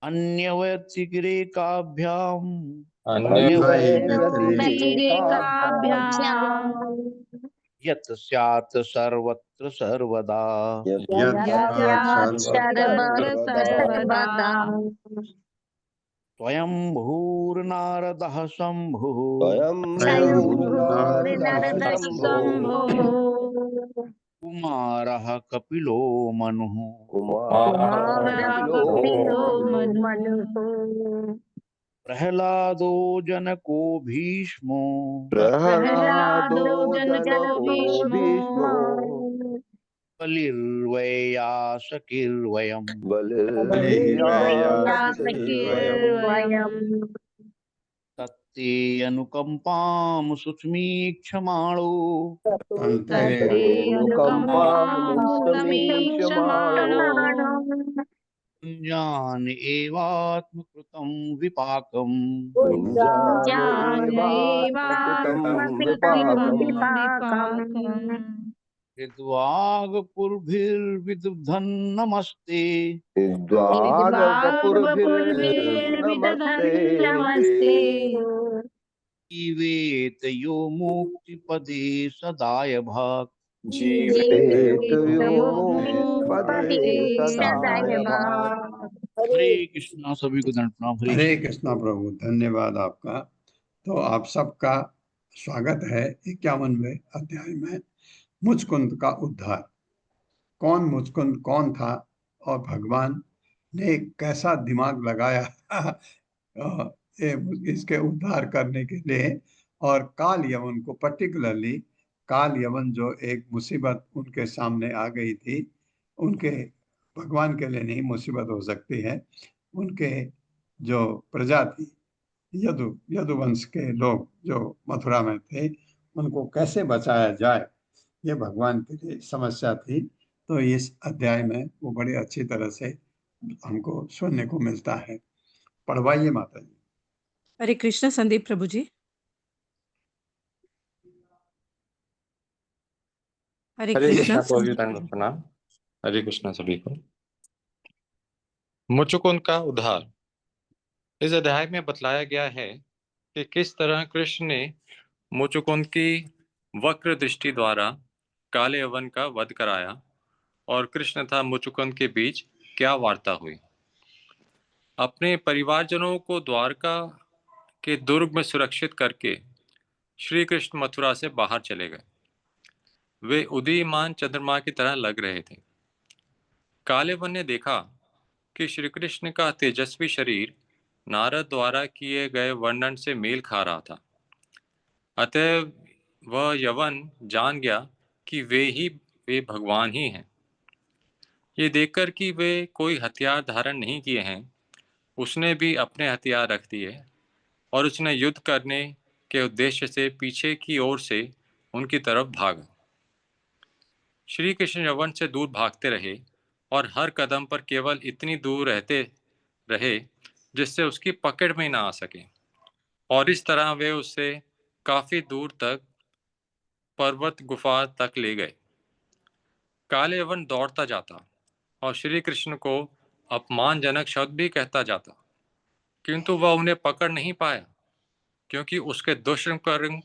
अन्यव्यतिरेकाभ्याम् यत् स्यात् सर्वत्र सर्वदा स्वयंभूर्नारदः शम्भुः कुमारः कपिलो मनुः प्रह्लादो जनको भीष्मो बलिर्वयासकिर्वयम् बलिर्व्यासकिर्वयम् तत्ते अनुकम्पां सुष्मीक्षमाणो तन्ते तस्यैनुकम्पामुष्टमीक्षमाणो जान एवात्मकृतं विपाकम् भुञ्जानैवात्मकृतं विपाकम् हृद्वागपुर्भिर्विदुधन् नमस्ते द्वागपुरभिर्नमस्ते जीवेत यो मुक्तिपदे सदाय भाक् जीवेत यो मुक्तिपदे सदाय भाक्। हरे कृष्णा। सभी को दंड प्रणाम। हरे कृष्णा प्रभु, धन्यवाद आपका। तो आप सबका स्वागत है 51वें अध्याय में मुचकुंद का उद्धार। कौन मुचकुंद कौन था और भगवान ने कैसा दिमाग लगाया इसके उद्धार करने के लिए, और काल यवन को पर्टिकुलरली, काल यवन जो एक मुसीबत उनके सामने आ गई थी, उनके भगवान के लिए नहीं मुसीबत हो सकती है, उनके जो प्रजा थी यदुवंश के लोग जो मथुरा में थे, उनको कैसे बचाया जाए, ये भगवान के लिए समस्या थी। तो इस अध्याय में वो बड़ी अच्छी तरह से हमको सुनने को मिलता है। पढ़वाइए माता जी। हरे कृष्ण संदीप प्रभु जी। हरे हरे कृष्ण कृष्णा प्रभु जी, संदीप दंड प्रभु। प्रणाम। हरे कृष्णा सभी को। मुचुकुंद का उद्धार। इस अध्याय में बतलाया गया है कि किस तरह कृष्ण ने मुचुकुंद की वक्र दृष्टि द्वारा काले यवन का वध कराया और कृष्ण तथा मुचुकुंद के बीच क्या वार्ता हुई। अपने परिवारजनों को द्वारका के दुर्ग में सुरक्षित करके श्री कृष्ण मथुरा से बाहर चले गए। वे उदीयमान चंद्रमा की तरह लग रहे थे। काले वन ने देखा कि श्री कृष्ण का तेजस्वी शरीर नारद द्वारा किए गए वर्णन से मेल खा रहा था। अतः वह यवन जान गया कि वे भगवान ही हैं। ये देखकर कि वे कोई हथियार धारण नहीं किए हैं, उसने भी अपने हथियार रख दिए और उसने युद्ध करने के उद्देश्य से पीछे की ओर से उनकी तरफ भागा। श्री कृष्ण यवन से दूर भागते रहे और हर कदम पर केवल इतनी दूर रहते रहे जिससे उसकी पकड़ में ना आ सके, और इस तरह वे उससे काफी दूर तक पर्वत गुफा तक ले गए। काले यवन दौड़ता जाता और श्री कृष्ण को अपमानजनक शब्द भी कहता जाता, किंतु वह उन्हें पकड़ नहीं पाया क्योंकि उसके दुष्कर्म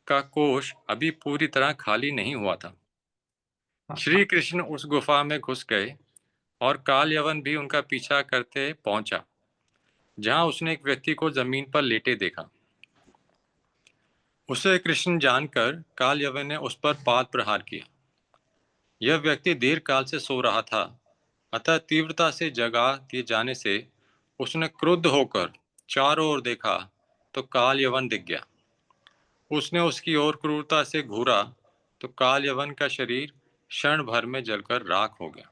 का कोष अभी पूरी तरह खाली नहीं हुआ था। श्री कृष्ण उस गुफा में घुस गए और काल यवन भी उनका पीछा करते पहुंचा, जहां उसने एक व्यक्ति को जमीन पर लेटे देखा। उसे कृष्ण जानकर काल यवन ने उस पर पाद प्रहार किया। यह व्यक्ति दीर्घ काल से सो रहा था, अतः तीव्रता से जगा दिए जाने से उसने क्रुद्ध होकर चारों ओर देखा तो काल यवन दिख गया। उसने उसकी ओर क्रूरता से घूरा तो काल यवन का शरीर क्षण भर में जलकर राख हो गया।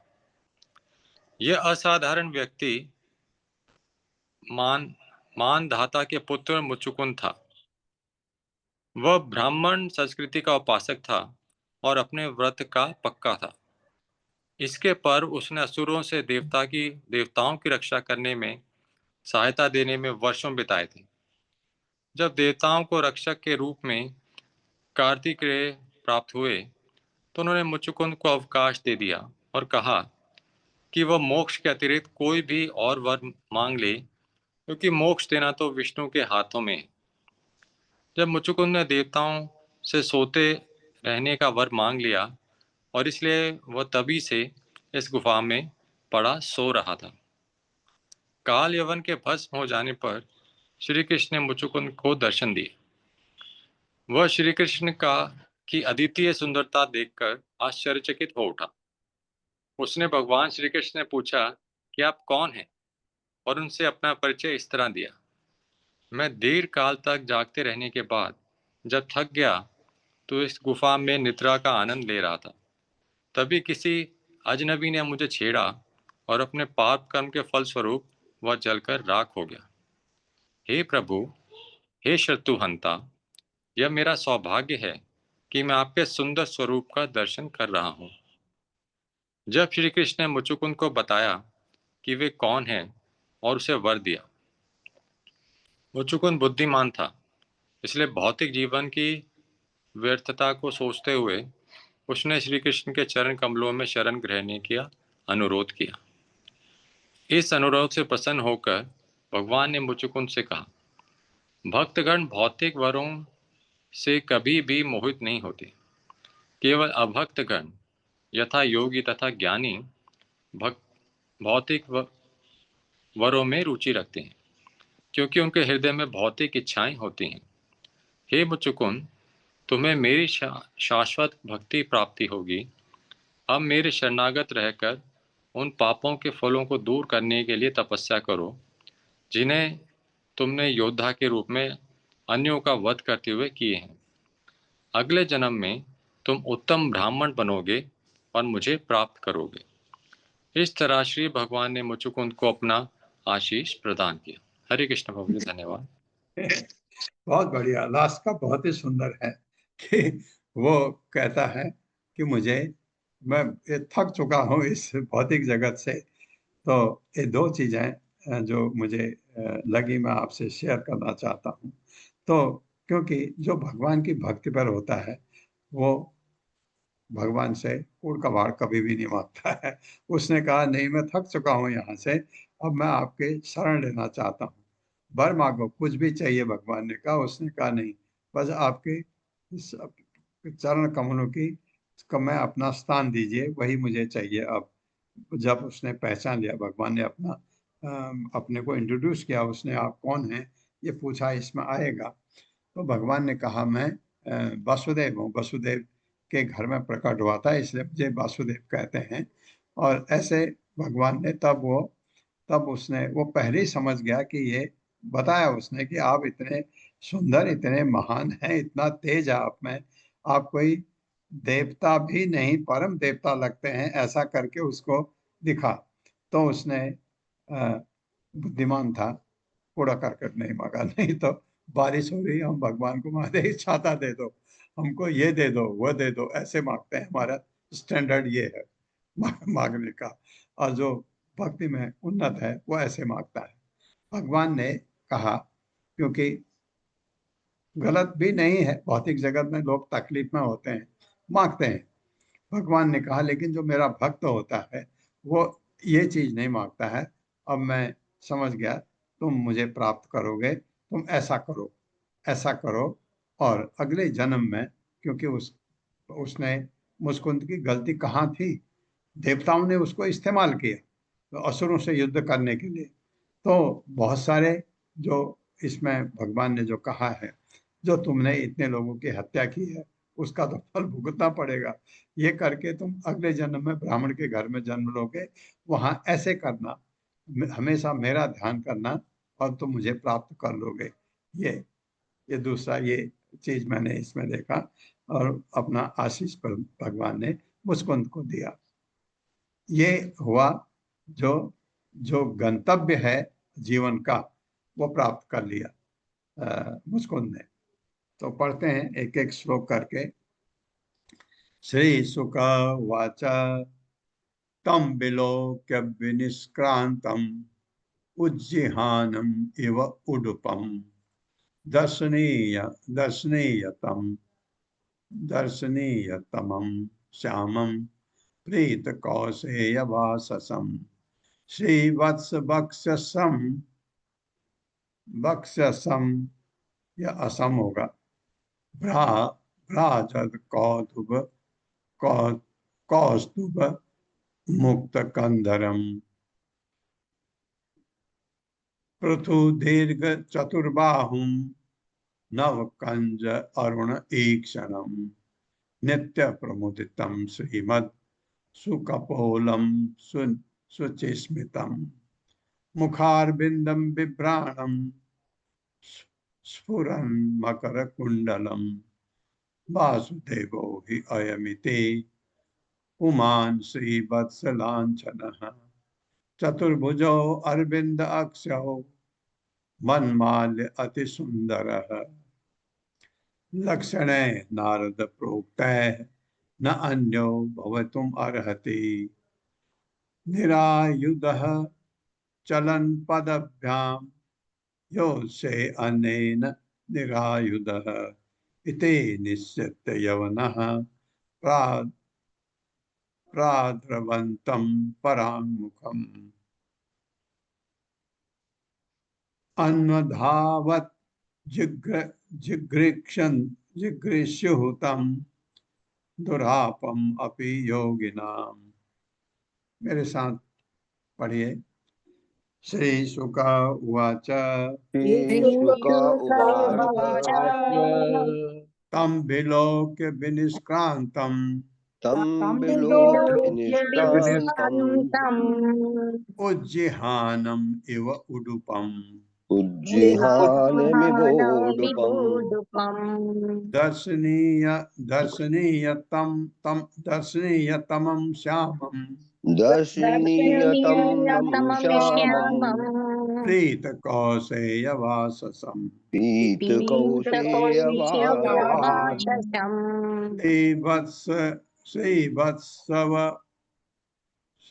यह असाधारण व्यक्ति मानधाता के पुत्र मुचुकुंद था। वह ब्राह्मण संस्कृति का उपासक था और अपने व्रत का पक्का था। इसके पर उसने असुरों से देवताओं की रक्षा करने में सहायता देने में वर्षों बिताए थे। जब देवताओं को रक्षक के रूप में कार्तिकेय प्राप्त हुए तो उन्होंने मुचुकुंद को अवकाश दे दिया और कहा कि वह मोक्ष के अतिरिक्त कोई भी और वर मांग ले, क्योंकि मोक्ष देना तो विष्णु के हाथों में है। जब मुचुकुंद ने देवताओं से सोते रहने का वर मांग लिया और इसलिए वह तभी से इस गुफा में पड़ा सो रहा था। काल यवन के भस्म हो जाने पर श्री कृष्ण ने मुचुकुंद को दर्शन दिए। वह श्री कृष्ण की अद्वितीय सुंदरता देखकर आश्चर्यचकित हो उठा। उसने भगवान श्री कृष्ण ने पूछा कि आप कौन हैं, और उनसे अपना परिचय इस तरह दिया। मैं दीर्घ काल तक जागते रहने के बाद जब थक गया तो इस गुफा में निद्रा का आनंद ले रहा था। तभी किसी अजनबी ने मुझे छेड़ा और अपने पाप कर्म के फल स्वरूप वह जलकर राख हो गया। हे प्रभु, हे शत्रुहंता, यह मेरा सौभाग्य है कि मैं आपके सुंदर स्वरूप का दर्शन कर रहा हूँ। जब श्री कृष्ण ने मुचुकुंद को बताया कि वे कौन हैं और उसे वर दिया, मुचुकुंद बुद्धिमान था, इसलिए भौतिक जीवन की व्यर्थता को सोचते हुए उसने श्री कृष्ण के चरण कमलों में शरण ग्रहण किया अनुरोध किया। इस अनुरोध से प्रसन्न होकर भगवान ने मुचुकुंद से कहा, भक्तगण भौतिक वरों से कभी भी मोहित नहीं होते। केवल अभक्तगण यथा योगी तथा ज्ञानी भौतिक वरों में रुचि रखते हैं, क्योंकि उनके हृदय में भौतिक इच्छाएं होती हैं। हे मुचुकुंद, तुम्हें मेरी शाश्वत भक्ति प्राप्ति होगी। अब मेरे शरणागत रहकर उन पापों के फलों को दूर करने के लिए तपस्या करो जिन्हें तुमने योद्धा के रूप में अन्यों का वध करते हुए किए हैं। अगले जन्म में तुम उत्तम ब्राह्मण बनोगे और मुझे प्राप्त करोगे। इस तरह श्री भगवान ने मुचुकुंद को अपना आशीष प्रदान किया। हरे कृष्ण प्रभु जी, धन्यवाद। बहुत बढ़िया। लास्ट का बहुत ही सुंदर है कि वो कहता है कि मैं थक चुका हूँ इस भौतिक जगत से। तो ये दो चीजें जो मुझे लगी, मैं आपसे शेयर करना चाहता हूँ। तो क्योंकि जो भगवान की भक्ति पर होता है वो भगवान से कूड़ कबाड़ कभी भी नहीं मांगता है। उसने कहा नहीं, मैं थक चुका हूँ यहाँ से, अब मैं आपके शरण लेना चाहता हूँ, वर मांगो, कुछ भी चाहिए। भगवान ने कहा, उसने कहा नहीं, बस आपके इस चरण कमलों की मैं अपना स्थान दीजिए, वही मुझे चाहिए। अब जब उसने पहचान लिया, भगवान ने अपने को इंट्रोड्यूस किया, उसने आप कौन हैं ये पूछा, इसमें आएगा। तो भगवान ने कहा मैं वासुदेव हूँ, वसुदेव के घर में प्रकट हुआ था, इसलिए मुझे वासुदेव कहते हैं। और ऐसे भगवान ने तब उसने वो पहले ही समझ गया कि ये बताया उसने कि आप इतने सुंदर, इतने महान हैं, इतना तेज है आप में, आप कोई देवता भी नहीं परम देवता लगते हैं, ऐसा करके उसको दिखा। तो उसने बुद्धिमान था, कूड़ा करकट नहीं मांगा। नहीं तो बारिश हो रही है, हम भगवान को मांगते हैं छाता दे दो, हमको ये दे दो, वो दे दो, ऐसे मांगते हैं। हमारा स्टैंडर्ड ये है मांगने का। और जो भक्ति में उन्नत है वो ऐसे मांगता है। भगवान ने कहा, क्योंकि गलत भी नहीं है, भौतिक जगत में लोग तकलीफ में होते हैं, मांगते हैं। भगवान ने कहा लेकिन जो मेरा भक्त होता है वो ये चीज नहीं मांगता है। अब मैं समझ गया, तुम मुझे प्राप्त करोगे, तुम ऐसा करो, ऐसा करो। और अगले जन्म में, क्योंकि उसने मुस्कुंद की गलती कहाँ थी, देवताओं ने उसको इस्तेमाल किया तो असुरों से युद्ध करने के लिए। तो बहुत सारे जो इसमें भगवान ने जो कहा है, जो तुमने इतने लोगों की हत्या की है उसका तो फल भुगतना पड़ेगा। ये करके तुम अगले जन्म में ब्राह्मण के घर में जन्म लोगे, वहां ऐसे करना, हमेशा मेरा ध्यान करना, और तुम मुझे प्राप्त कर लोगे। ये दूसरा ये चीज मैंने इसमें देखा, और अपना आशीष पर भगवान ने मुस्कुंद को दिया। ये हुआ जो जो गंतव्य है जीवन का, वो प्राप्त कर लिया मुस्कुंद ने। तो पढ़ते हैं एक एक श्लोक करके। श्री शुक वाच तम विलोक्य विनिष्क्रांतम उज्जिहानम इव उडुपम दर्शनीय दर्शनीयतमं श्यामं प्रीत कौशेय वाससम श्रीवत्स बक्षसम, या असम होगा, भ्राजद कौस्तुभ मुक्त कंधरम पृथु दीर्घ चतुर्बाहुं नव कंज अरुण ईक्षणम नित्य प्रमुदितम श्रीमद सुकपोलम सुचिस्मितम मुखारविंदम बिभ्राणम स्फुरन मकर कुंडलम वासुदेवो हि अयमिति पुमान् श्रीवत्सलाञ्छनः चतुर्भुजो अरविन्द अक्षौ मन्माल्य अतिसुन्दरः लक्षणे नारद प्रोक्तः न अन्यो भवितुम् अर्हति निरायुधः चलन् पदभ्यां योत्से अनेन निरायुधः इति निश्चित्य यवनः प्राद्रवन्तं पराङ्मुखम् अन्वधावत् जिघृष्युः तं दुरापम् अपि योगिनाम्। मेरे साथ पढ़िए। श्री शुक उवाच श्रीशुक उवाच तं विलोक्य विनिष्क्रान्तं तं विलोक्य निष्क्रान्तम् उज्जिहानम् इव उडुपम् उज्जिहानमिवोडुपम् दर्शनीयतमं श्यामम् दर्शनीयतं मम श्यामम् प्रीतकौसेयवाससम् पीतकौशेयवाससम्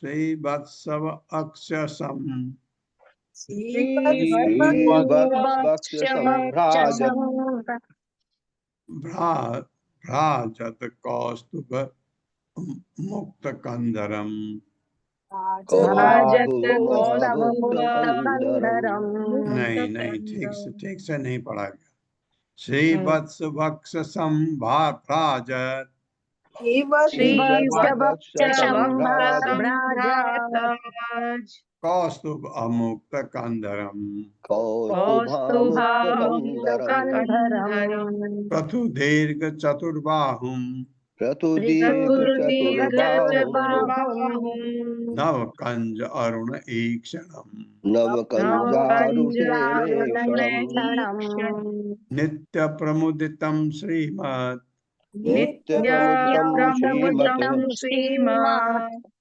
श्रीवत्सव अक्षसम् भ्राजत कौस्तुभ मुक्तकंदरम् नहीं ठीक से नहीं पढ़ा गया। श्रीवत्स वक्षसं भ्राजत कौस्तुभ अमुक्त कंदरम प्रथु दीर्घ चतुर्बाहुम नव कंज अरुण ईक्षणम नित्य प्रमुदितं श्रीमत्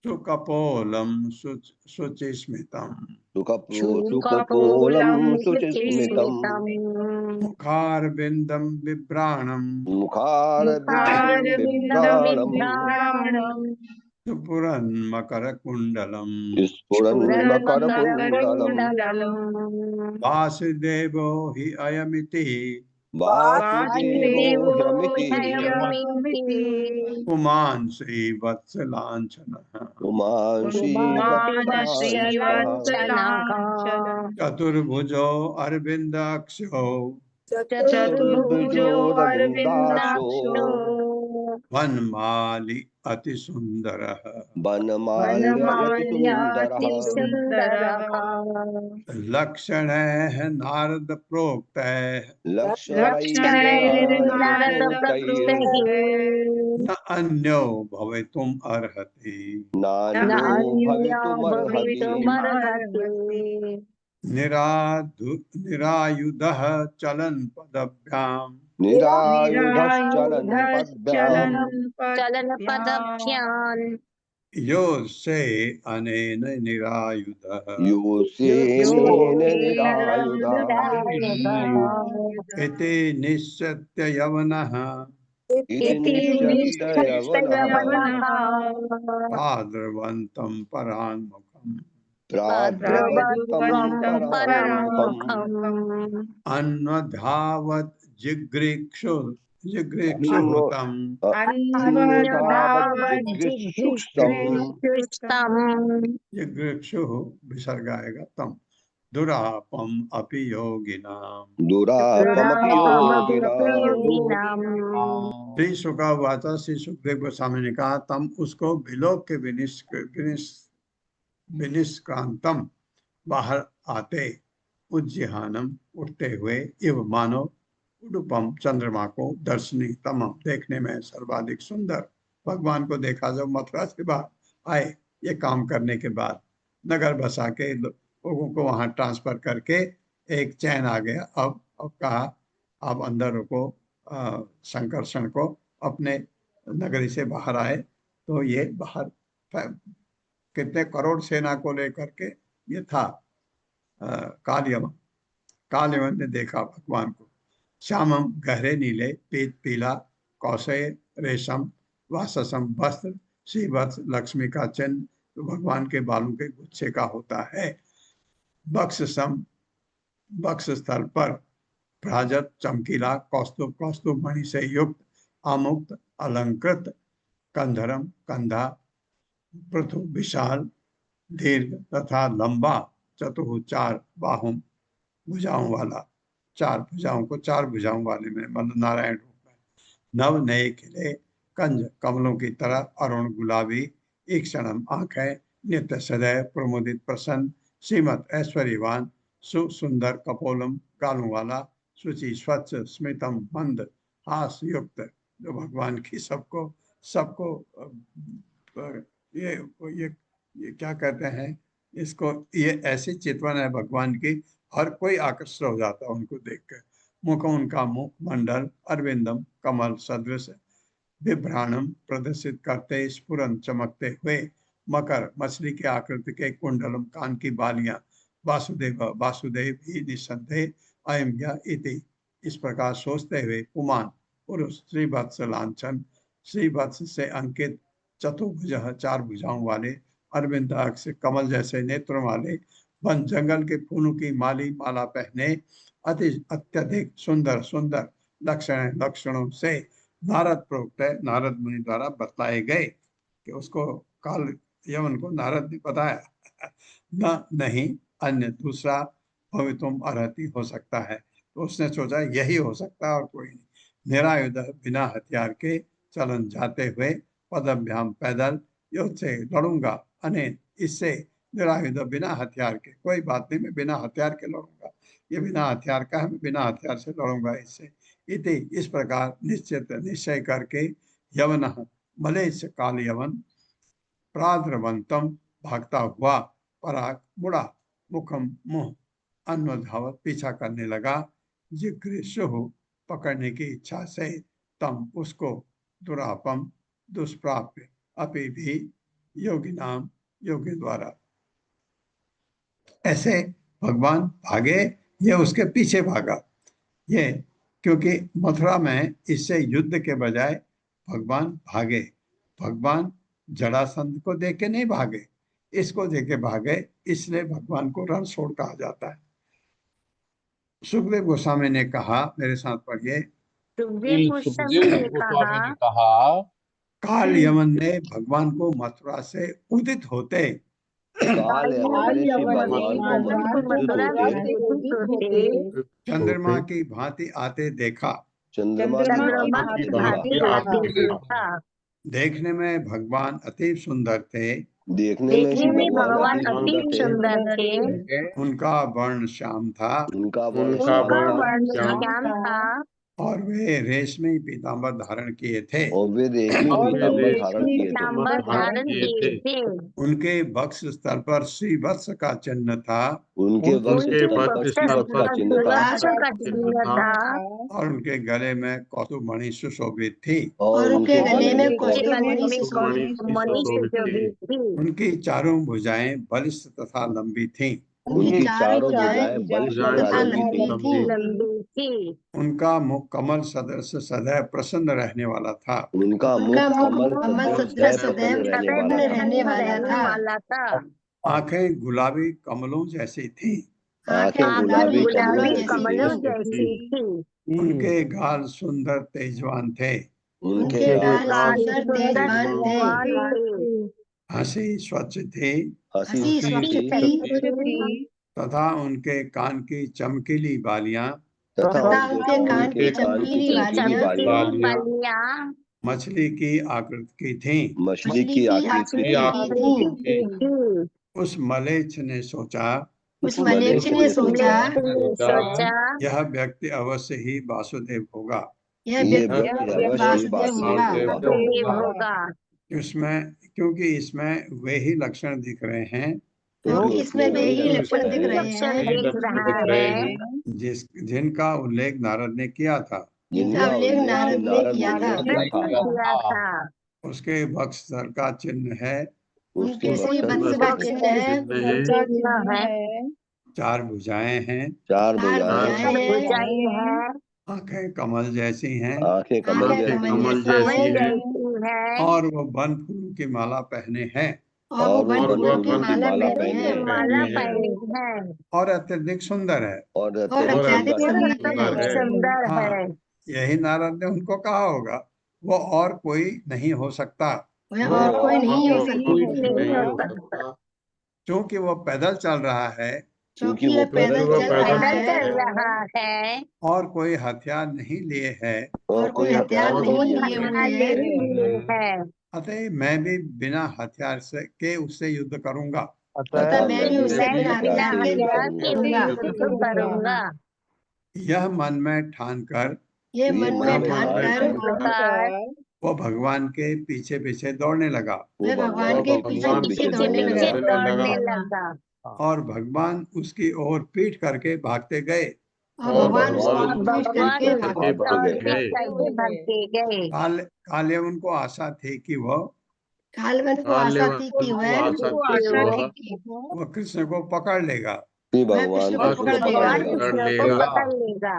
सुकपोलं शुचिस्मितम् मुखारविन्दं बिभ्राणम् स्फुरन्मकरकुण्डलम् वासुदेवो हि अयमिति पुमान् श्रीवत्सलाञ्छनः चतुर्भुजो अरविन्दाक्षो वनमाली अतिसुन्दरः लक्षणैः नारद प्रोक्तैः न अन्यो भवितुम् अर्हति निरायुधः चलन् पदभ्याम् योत्से अनेन निरायुधः इति निश्चित्य यवनः प्राद्रवन्तं पराङ्मुखम् अन्वधावत् जिघृक्षुतं जिघृक्षुः विसर्ग आएगा तम दुरापम् अपि योगिनाम् श्री शुक उवाच श्री सुखदेव गोस्वामी ने कहा तम उसको विलोक के विनिष्क्रांतम बाहर आते उज्जिहानम उठते हुए इव मानो उडुपम चंद्रमा को दर्शनी तमम देखने में सर्वाधिक सुंदर भगवान को देखा जब मथुरा से बाहर आए ये काम करने के बाद नगर बसा के लोगों को वहां ट्रांसफर करके एक चैन आ गया। अब कहा आप अंदर को संकर्षण को अपने नगरी से बाहर आए तो ये बाहर कितने करोड़ सेना को लेकर के ये था कालयवन। कालयवन ने देखा भगवान को। श्यामम गहरे नीले, पीत पीला, कौशय रेशम, वाससम वस्त्र, श्रीवत्स लक्ष्मी का चिन्ह तो भगवान के बालों के गुच्छे का होता है। बक्ससम बक्स स्थल पर प्राजत चमकीला, कौस्तुभ कौस्तुभ मणि से युक्त, आमुक्त अलंकृत, कंधरम कंधा, पृथु विशाल, दीर्घ तथा लंबा, चतुः चार बाहुम भुजाओं वाला, चार भुजाओं को चार भुजाओं वाले में मतलब नारायण रूप में। नव नए खिले कंज कमलों की तरह, अरुण गुलाबी, ईक्षणम आंखें, नित्य सदैव प्रमोदित प्रसन्न, श्रीमत ऐश्वर्यवान, सुंदर कपोलम गालों वाला, शुचि स्वच्छ स्मितम मंद हास युक्त, जो भगवान की सबको सबको ये क्या कहते हैं इसको, ये ऐसी चितवन है भगवान की, हर कोई आकर्षित हो जाता है उनको देखकर। मुख उनका मुख मंडल अरविंदम कमल सदृश, विभ्राणम प्रदर्शित करते स्फुरन चमकते हुए, मकर मछली के आकृति के कुंडलम कान की बालियां, वासुदेव वासुदेव ही निसंदेह, अयम यह इति, इस प्रकार सोचते हुए पुमान पुरुष, श्रीवत्स लांछन श्रीवत्स से अंकित, चतुर्भुज चार भुजाओं वाले, अरविंदाक्ष कमल जैसे नेत्रों वाले, वन जंगल के फूलों की माली माला पहने, अत्यधिक सुंदर सुंदर लक्षणों से नारद प्रोक्त है, नारद मुनि द्वारा बतलाए गए कि उसको काल यवन को नारद ने बताया न नहीं अन्य दूसरा भवितुम अर्हति हो सकता है। तो उसने सोचा यही हो सकता है और कोई नहीं। निरायुध बिना हथियार के चलन जाते हुए, पदभ्याम पैदल, युद्ध से लड़ूंगा अनेक, इससे निरायुध बिना हथियार के, कोई बात नहीं मैं बिना हथियार के लड़ूंगा, ये बिना हथियार का है, मैं बिना हथियार से लड़ूंगा इससे। इति इस प्रकार निश्चित निश्चय करके यवन मलेश काल यवन प्राद्रवंतम भागता हुआ पराग मुड़ा, मुखम मुंह अन्वधावत पीछा करने लगा, जिग्रीषु पकड़ने की इच्छा से, तम उसको दुरापम दुष्प्राप्य अपि भी योगी नाम योगी द्वारा। ऐसे भगवान भागे, ये उसके पीछे भागा। ये क्योंकि मथुरा में इससे युद्ध के बजाय भगवान भागे, भगवान जरासंध को देख के नहीं भागे, इसको देख के भागे, इसलिए भगवान को रणछोड़ कहा जाता है। सुखदेव गोस्वामी ने कहा, मेरे साथ पढ़िए। सुखदेव गोस्वामी ने कहा काल यमन ने भगवान को मथुरा से उदित होते काल यवन ने भगवान को मथुरा से उदित होते चंद्रमा की भांति आते देखा। चंद्रमा की भांति आते देखा। देखने में भगवान अति सुंदर थे, देखने में भगवान अति सुंदर थे। उनका वर्ण श्याम था, उनका वर्ण श्याम था और वे रेशमी पीतांबर धारण किए थे। और वे रेशमी पीतांबर धारण किए थे। उनके वक्ष स्थल पर श्रीवत्स का चिन्ह था, उनके वक्ष का चिन्ह था और उनके गले में कौस्तुभ मणि सुशोभित थी, और उनके गले में उनकी चारों भुजाएं बलिष्ठ तथा लंबी थीं। उनकी चारों भुजाएं बलिष्ठ तथा लंबी थी। उनका मुख कमल सदृश सदैव प्रसन्न रहने वाला था। उनका मुख कमल सदृश सदैव रहने वाला था। आंखें गुलाबी कमलों जैसी थी, आंखें गुलाबी कमलों जैसी थी। उनके गाल सुंदर तेजवान थे, उनके गाल तेजवान थे। हंसी स्वच्छ थी, हंसी स्वच्छ थी। तथा उनके कान की चमकीली बालियां तथा उनके कान की चमकीली बालियां मछली की आकृति की थीं। मछली की आकृति थी। उस मलेच्छ ने सोचा, यह व्यक्ति अवश्य ही वासुदेव होगा। इसमें क्योंकि इसमें वे ही लक्षण दिख रहे हैं, जिनका उल्लेख नारद ने किया था। उसके वक्ष का चिन्ह है, उसके उनके श्री वक्ष वत्स का का चिन्ह है, चिन्ह है, चार भुजाएं हैं, चार चार भुजाएं भुजाएं हैं, हैं, है, आंखें कमल जैसी हैं, आंखें कमल आंखें जैसी कमल हैं, जैसी हैं, जैसी है, और वो वन फूलों की माला पहने हैं और वो और वन वो फूलों की फूलों माला पहने की हैं, माला पहनी है, और अत्यधिक सुंदर है। और और अत्यधिक सुंदर है। सुंदर हाँ, है। यही नारद ने उनको कहा होगा, वो और कोई नहीं हो सकता, वह और कोई नहीं हो सकता, कोई नहीं हो सकता, क्योंकि वो पैदल चल रहा है क्योंकि यह पैदल चल रहा पैदल है चल रहा है, और कोई हथियार नहीं लिए है, और कोई हथियार नहीं लिए हथियार हुए है। नहीं लिए है, अतः मैं भी बिना हथियार के उससे युद्ध करूंगा। अतः मैं भी उससे मैं बिना भी बिना हथियार के हथियार युद्ध के करूंगा। युद्ध करूंगा। यह मन में ठान कर ये मन में मन में ठान ठान कर प्रकार वो भगवान के पीछे पीछे दौड़ने लगा, वो वह भगवान के पीछे भगवान पीछे के दौड़ने पीछे लगा, दौड़ने लगा, और भगवान उसकी ओर पीठ करके भागते गए। और भगवान उसकी भगवान ओर पीठ भगवान करके उसकी भागते ओर गए। पीठ करके भागते गए। काले उनको आशा थी कि कालवन को आशा थी कि वह कृष्ण को पकड़ लेगा, कि वह भगवान कृष्ण को को पकड़ लेगा। भगवान पकड़ कृष्ण लेगा। को पकड़ लेगा।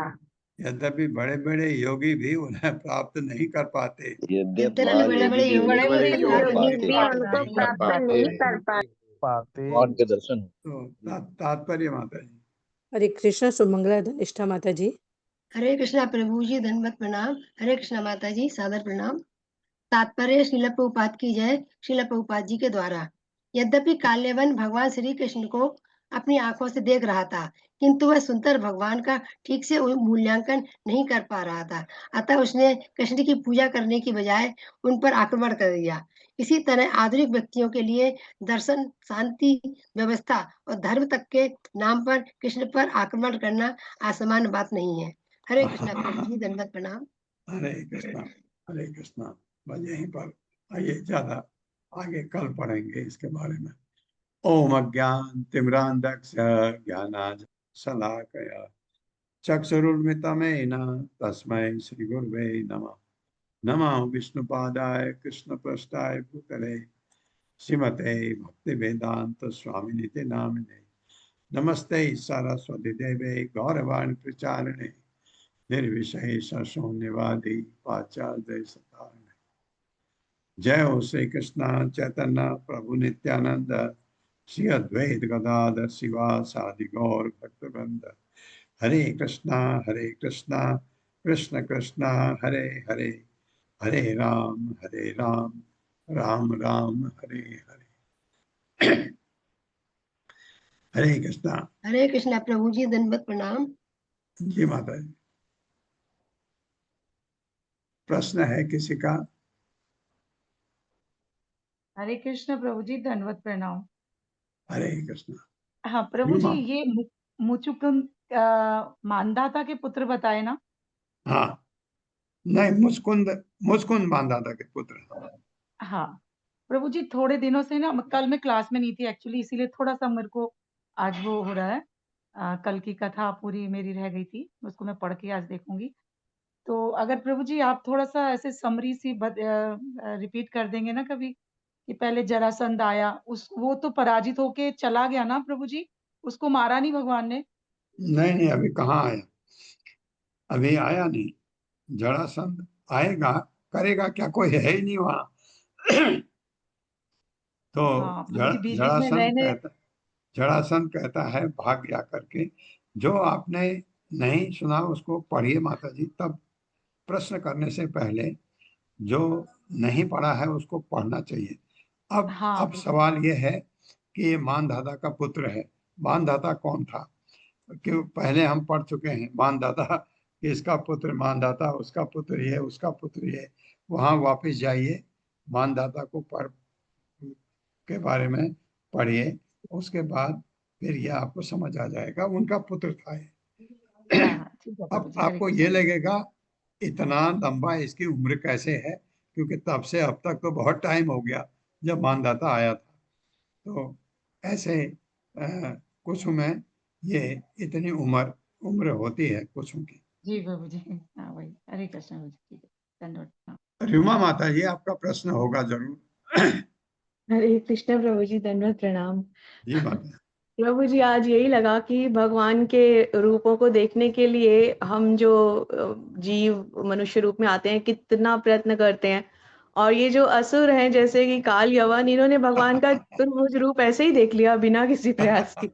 यद्यपि बड़े बड़े योगी भी उन्हें प्राप्त नहीं कर पाते। यद्यपि यद्यपि महान बड़े बड़े योगी भी योगी उनको भी प्राप्त योगी नहीं भी कर उनको पाते। प्राप्त नहीं कर पाते। भगवान के दर्शन हो। तो तात्पर्य माता जी। हरे कृष्ण। सुमंगला धनिष्ठा माता जी। हरे कृष्णा प्रभु जी, धन्यवाद प्रणाम। हरे कृष्णा माता जी, सादर प्रणाम। तात्पर्य श्रील प्रभुपाद की जय। श्रील प्रभुपाद जी के द्वारा, यद्यपि काल्यवन भगवान श्री कृष्ण को अपनी आंखों से देख रहा था, किंतु वह सुनकर भगवान का ठीक से मूल्यांकन नहीं कर पा रहा था, अतः उसने कृष्ण की पूजा करने की बजाय उन पर आक्रमण कर दिया। इसी तरह आधुनिक व्यक्तियों के लिए दर्शन, शांति, व्यवस्था और धर्म तक के नाम पर कृष्ण पर आक्रमण करना आसान बात नहीं है। हरे कृष्णा प्रभु जी, धन्यवाद प्रणाम। हरे कृष्णा, हरे कृष्णा। बस यहीं पर आइए, ज्यादा आगे कल पढ़ेंगे इसके बारे में। ओम अज्ञान तिमिरांधस्य ज्ञानांजनशलाकया चक्षुरुन्मिलितं तस्मै श्री गुरुवे नमः। नमः विष्णुपादाय कृष्णप्रेष्ठाय भूतले श्रीमते भक्तिवेदांत स्वामिनिते नामिने। नमस्ते सरस्वती देवे गौरवाणी प्रचारिणे निर्विशेष शून्यवादी पाश्चात्य सतारिणे। जय हो श्री कृष्ण चैतन्य प्रभु नित्यानंद श्री अद्वैत गदाधर शिवासादि गौर भक्तवृंद। हरे कृष्णा कृष्ण कृष्णा हरे हरे, हरे राम राम राम हरे हरे। हरे कृष्णा प्रभु जी, धन्यवाद प्रणाम। जी माता जी। प्रश्न है किसी का? हरे कृष्ण प्रभु जी, धन्यवाद प्रणाम। हरे कृष्ण। हाँ प्रभु जी, हाँ। ये मुचुकुंद मानदाता के पुत्र बताए ना? हाँ, नहीं, मुचकुंद मानदाता के पुत्र। हाँ प्रभु जी, थोड़े दिनों से ना, कल मैं क्लास में नहीं थी एक्चुअली, इसीलिए थोड़ा सा मेरे को आज वो हो रहा है। कल की कथा पूरी मेरी रह गई थी, उसको मैं पढ़ के आज देखूंगी। तो अगर प्रभु जी आप थोड़ा सा ऐसे समरी सी रिपीट कर देंगे ना कभी, कि पहले जरासंध आया, वो तो पराजित होके चला गया ना प्रभु जी, उसको मारा नहीं भगवान ने? नहीं, अभी कहाँ आया, अभी आया नहीं। जरासंध आएगा, करेगा क्या, कोई है ही नहीं वहां। तो हाँ प्रभु जी, बीच बीच में जरासंध कहता है भाग गया करके। जो आपने नहीं सुना उसको पढ़िए माता जी, तब प्रश्न करने से पहले जो नहीं पढ़ा है उसको पढ़ना चाहिए। अब सवाल ये है कि ये मानधाता का पुत्र है। मानधाता कौन था? क्यों पहले हम पढ़ चुके हैं मानधाता कि इसका पुत्र मानधाता, उसका पुत्र ये, उसका पुत्र ये। वहां वापस जाइए, मानधाता को पढ़ के बारे में पढ़िए, उसके बाद फिर ये आपको समझ आ जाएगा, उनका पुत्र था ये। अब आपको ये लगेगा इतना लंबा इसकी उम्र कैसे है, क्योंकि तब से अब तक तो बहुत टाइम हो गया जब मानधाता आया था। तो ऐसे कुछ में ये इतनी उम्र होती है कुछ की। जी प्रभु जी। हाँ वही, हरे कृष्ण प्रभु जी, धन्यवाद। रिमा माता जी, आपका प्रश्न होगा जरूर। हरे कृष्ण प्रभु जी, दंडवत प्रणाम। जी माता। प्रभु जी, आज यही लगा कि भगवान के रूपों को देखने के लिए हम जो जीव मनुष्य रूप में आते हैं, कितना प्रयत्न करते हैं, और ये जो असुर हैं जैसे कि काल यवन, इन्होंने भगवान का चतुर्भुज रूप ऐसे ही देख लिया बिना किसी प्रयास के।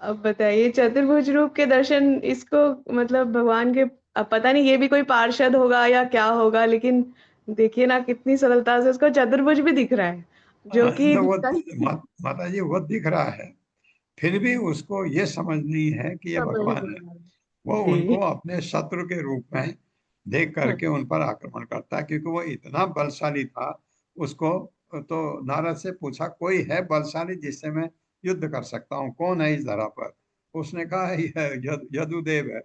अब बताइए, चतुर्भुज रूप के दर्शन, इसको मतलब भगवान के, अब पता नहीं ये भी कोई पार्षद होगा या क्या होगा, लेकिन देखिए ना कितनी सरलता से उसको चतुर्भुज भी दिख रहा है, जो कि तो वो माता जी वो दिख रहा है, फिर भी उसको ये समझ नहीं है कि ये भगवान है। वो उनको अपने शत्रु के रूप में देख करके उन पर आक्रमण करता है, क्योंकि वो इतना बलशाली था। उसको तो नारद से पूछा, कोई है बलशाली जिससे मैं युद्ध कर सकता हूँ, कौन है इस धरा पर? उसने कहा यदुदेव है,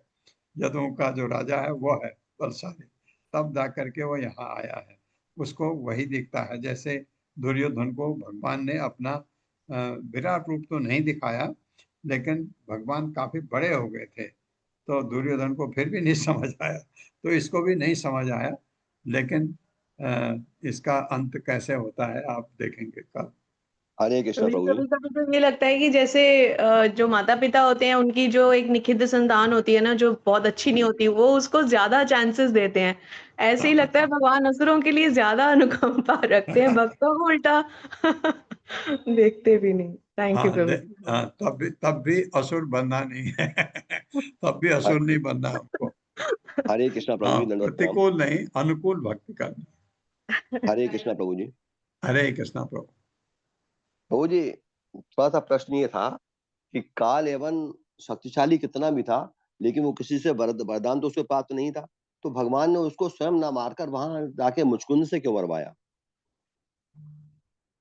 यदुओं का जो राजा है वो है बलशाली। तब जा करके वो यहाँ आया है। उसको वही दिखता है, जैसे दुर्योधन को भगवान ने अपना विराट रूप तो नहीं दिखाया, लेकिन भगवान काफी बड़े हो गए थे, तो दुर्योधन को फिर भी नहीं समझ आया, तो इसको भी नहीं समझ आया। लेकिन इसका अंत कैसे होता है आप देखेंगे कल। हरे कृष्ण प्रभु जी। कभी कभी तो ये लगता है कि जैसे जो माता पिता होते हैं, उनकी जो एक निखिद्ध संतान होती है ना, जो बहुत अच्छी नहीं होती, वो उसको ज्यादा चांसेस देते हैं। ऐसे ही लगता है भगवान असुरों के लिए ज्यादा अनुकंपा रखते हैं, भक्तों को उल्टा देखते भी नहीं। थैंक यू प्रभु जी। तब भी असुर बनना नहीं है। तब भी असुर नहीं बनना हमको। हरे कृष्ण प्रभु जी, दंडवत प्रणाम। प्रतिकूल नहीं, अनुकूल भक्ति करना। हरे कृष्ण प्रभु जी। हरे कृष्ण प्रभु। प्रभु जी, थोड़ा सा प्रश्न ये था कि काल एवं शक्तिशाली कितना भी था, लेकिन वो किसी से वरदान तो उसको प्राप्त नहीं था, तो भगवान ने उसको स्वयं ना मारकर वहां जाके मुचकुंद से क्यों मरवाया?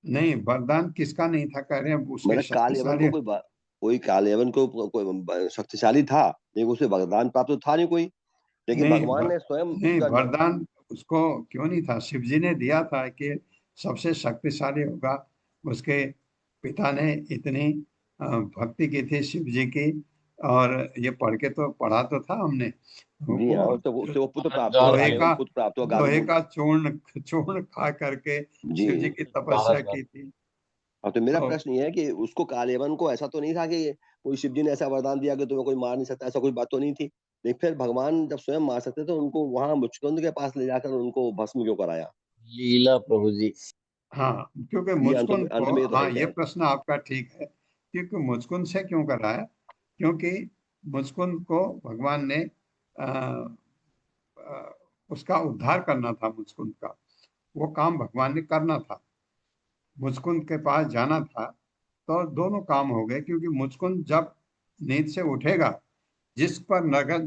नहीं, वरदान किसका नहीं था कह रहे हैं? उसके काल एवं को कोई काल एवं को कोई शक्तिशाली था, लेकिन उसे वरदान प्राप्त तो था नहीं कोई, लेकिन भगवान ने स्वयं नहीं, वरदान उसको क्यों नहीं था? शिव जी ने दिया था कि सबसे शक्तिशाली होगा। उसके पिता ने इतनी भक्ति की थी शिव जी की, और ये पढ़ा तो था हमने। वो पुत्र प्राप्त लोहे का चूर्ण खा करके शिव जी की तपस्या की थी। अब तो मेरा प्रश्न ये है कि उसको कालेवन को ऐसा तो नहीं था कि कोई शिव जी ने ऐसा वरदान दिया कि तुम्हें कोई मार नहीं सकता, ऐसा कोई बात तो नहीं थी। लेकिन फिर भगवान जब स्वयं मार सकते तो उनको वहां मुचकुंद के पास ले जाकर उनको भस्म क्यों कराया? लीला प्रभु जी। हाँ, क्योंकि मुचकुंद को, हाँ ये प्रश्न आपका ठीक है, क्योंकि मुचकुंद से क्यों कराया? क्योंकि मुचकुंद को भगवान ने उसका उद्धार करना था। मुचकुंद का वो काम भगवान ने करना था, मुचकुंद के पास जाना था, तो दोनों काम हो गए। क्योंकि मुचकुंद जब नींद से उठेगा, जिस पर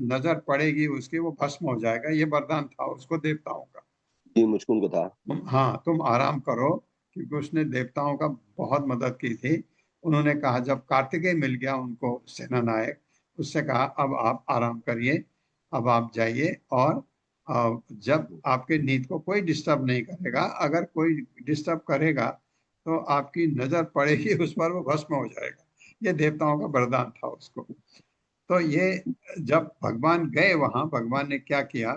नजर पड़ेगी उसकी वो भस्म हो जाएगा। ये वरदान था उसको देवताओं का। जी, मुचकुंद को था। हाँ, तुम आराम करो, क्योंकि उसने देवताओं का बहुत मदद की थी। उन्होंने कहा, जब कार्तिकेय मिल गया उनको सेना नायक, उससे कहा अब आप आराम करिए, अब आप जाइए, और जब आपके नींद को कोई डिस्टर्ब नहीं करेगा, अगर कोई डिस्टर्ब करेगा तो आपकी नजर पड़ेगी उस पर, वो भस्म हो जाएगा। ये देवताओं का वरदान था उसको। तो ये जब भगवान गए वहां, भगवान ने क्या किया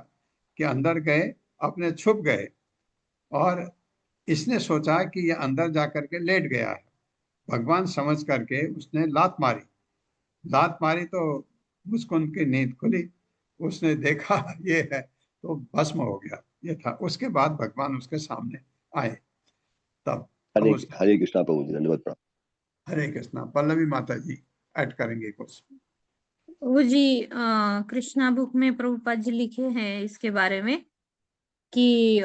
कि अंदर गए, अपने छुप गए, और इसने सोचा कि ये अंदर जाकर के लेट गया है। भगवान समझ करके उसने लात मारी तो मुचकुंद की नींद खुली। उसने देखा ये है, तो भस्म हो गया। ये था। उसके बाद भगवान उसके सामने आए तब। हरे कृष्णा प्रभु जी, धन्यवाद प्रणाम। हरे कृष्णा। पल्लवी माता जी ऐड करेंगे कुछ। वो जी कृष्णा बुक में प्रभुपाद जी लिखे हैं इसके बारे में कि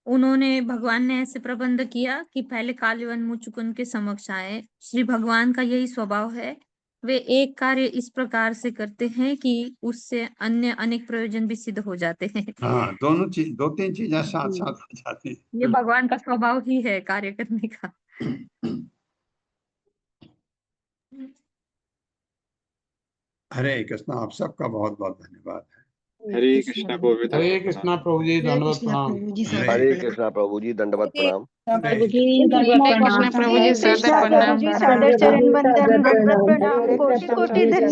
उन्होंने, भगवान ने ऐसे प्रबंध किया कि पहले कालयवन मुचकुंद के समक्ष आए। श्री भगवान का यही स्वभाव है, वे एक कार्य इस प्रकार से करते हैं कि उससे अन्य अनेक प्रयोजन भी सिद्ध हो जाते हैं। हाँ, दो तीन चीजें साथ साथ हो जाती हैं। ये भगवान का स्वभाव ही है कार्य करने का। हरे कृष्णा। आप सबका बहुत बहुत धन्यवाद है। हरे कृष्णा प्रभु जी, हरे कृष्णा प्रभु जी, दंडवत प्रणाम। हरे कृष्णा प्रभु जी, दंडवत प्रणाम। प्रभु जी दंडवत प्रणाम। हरे कृष्णा प्रभु जी, सादर चरण वंदन, दंडवत प्रणाम, कोटि कोटि धन्यवाद।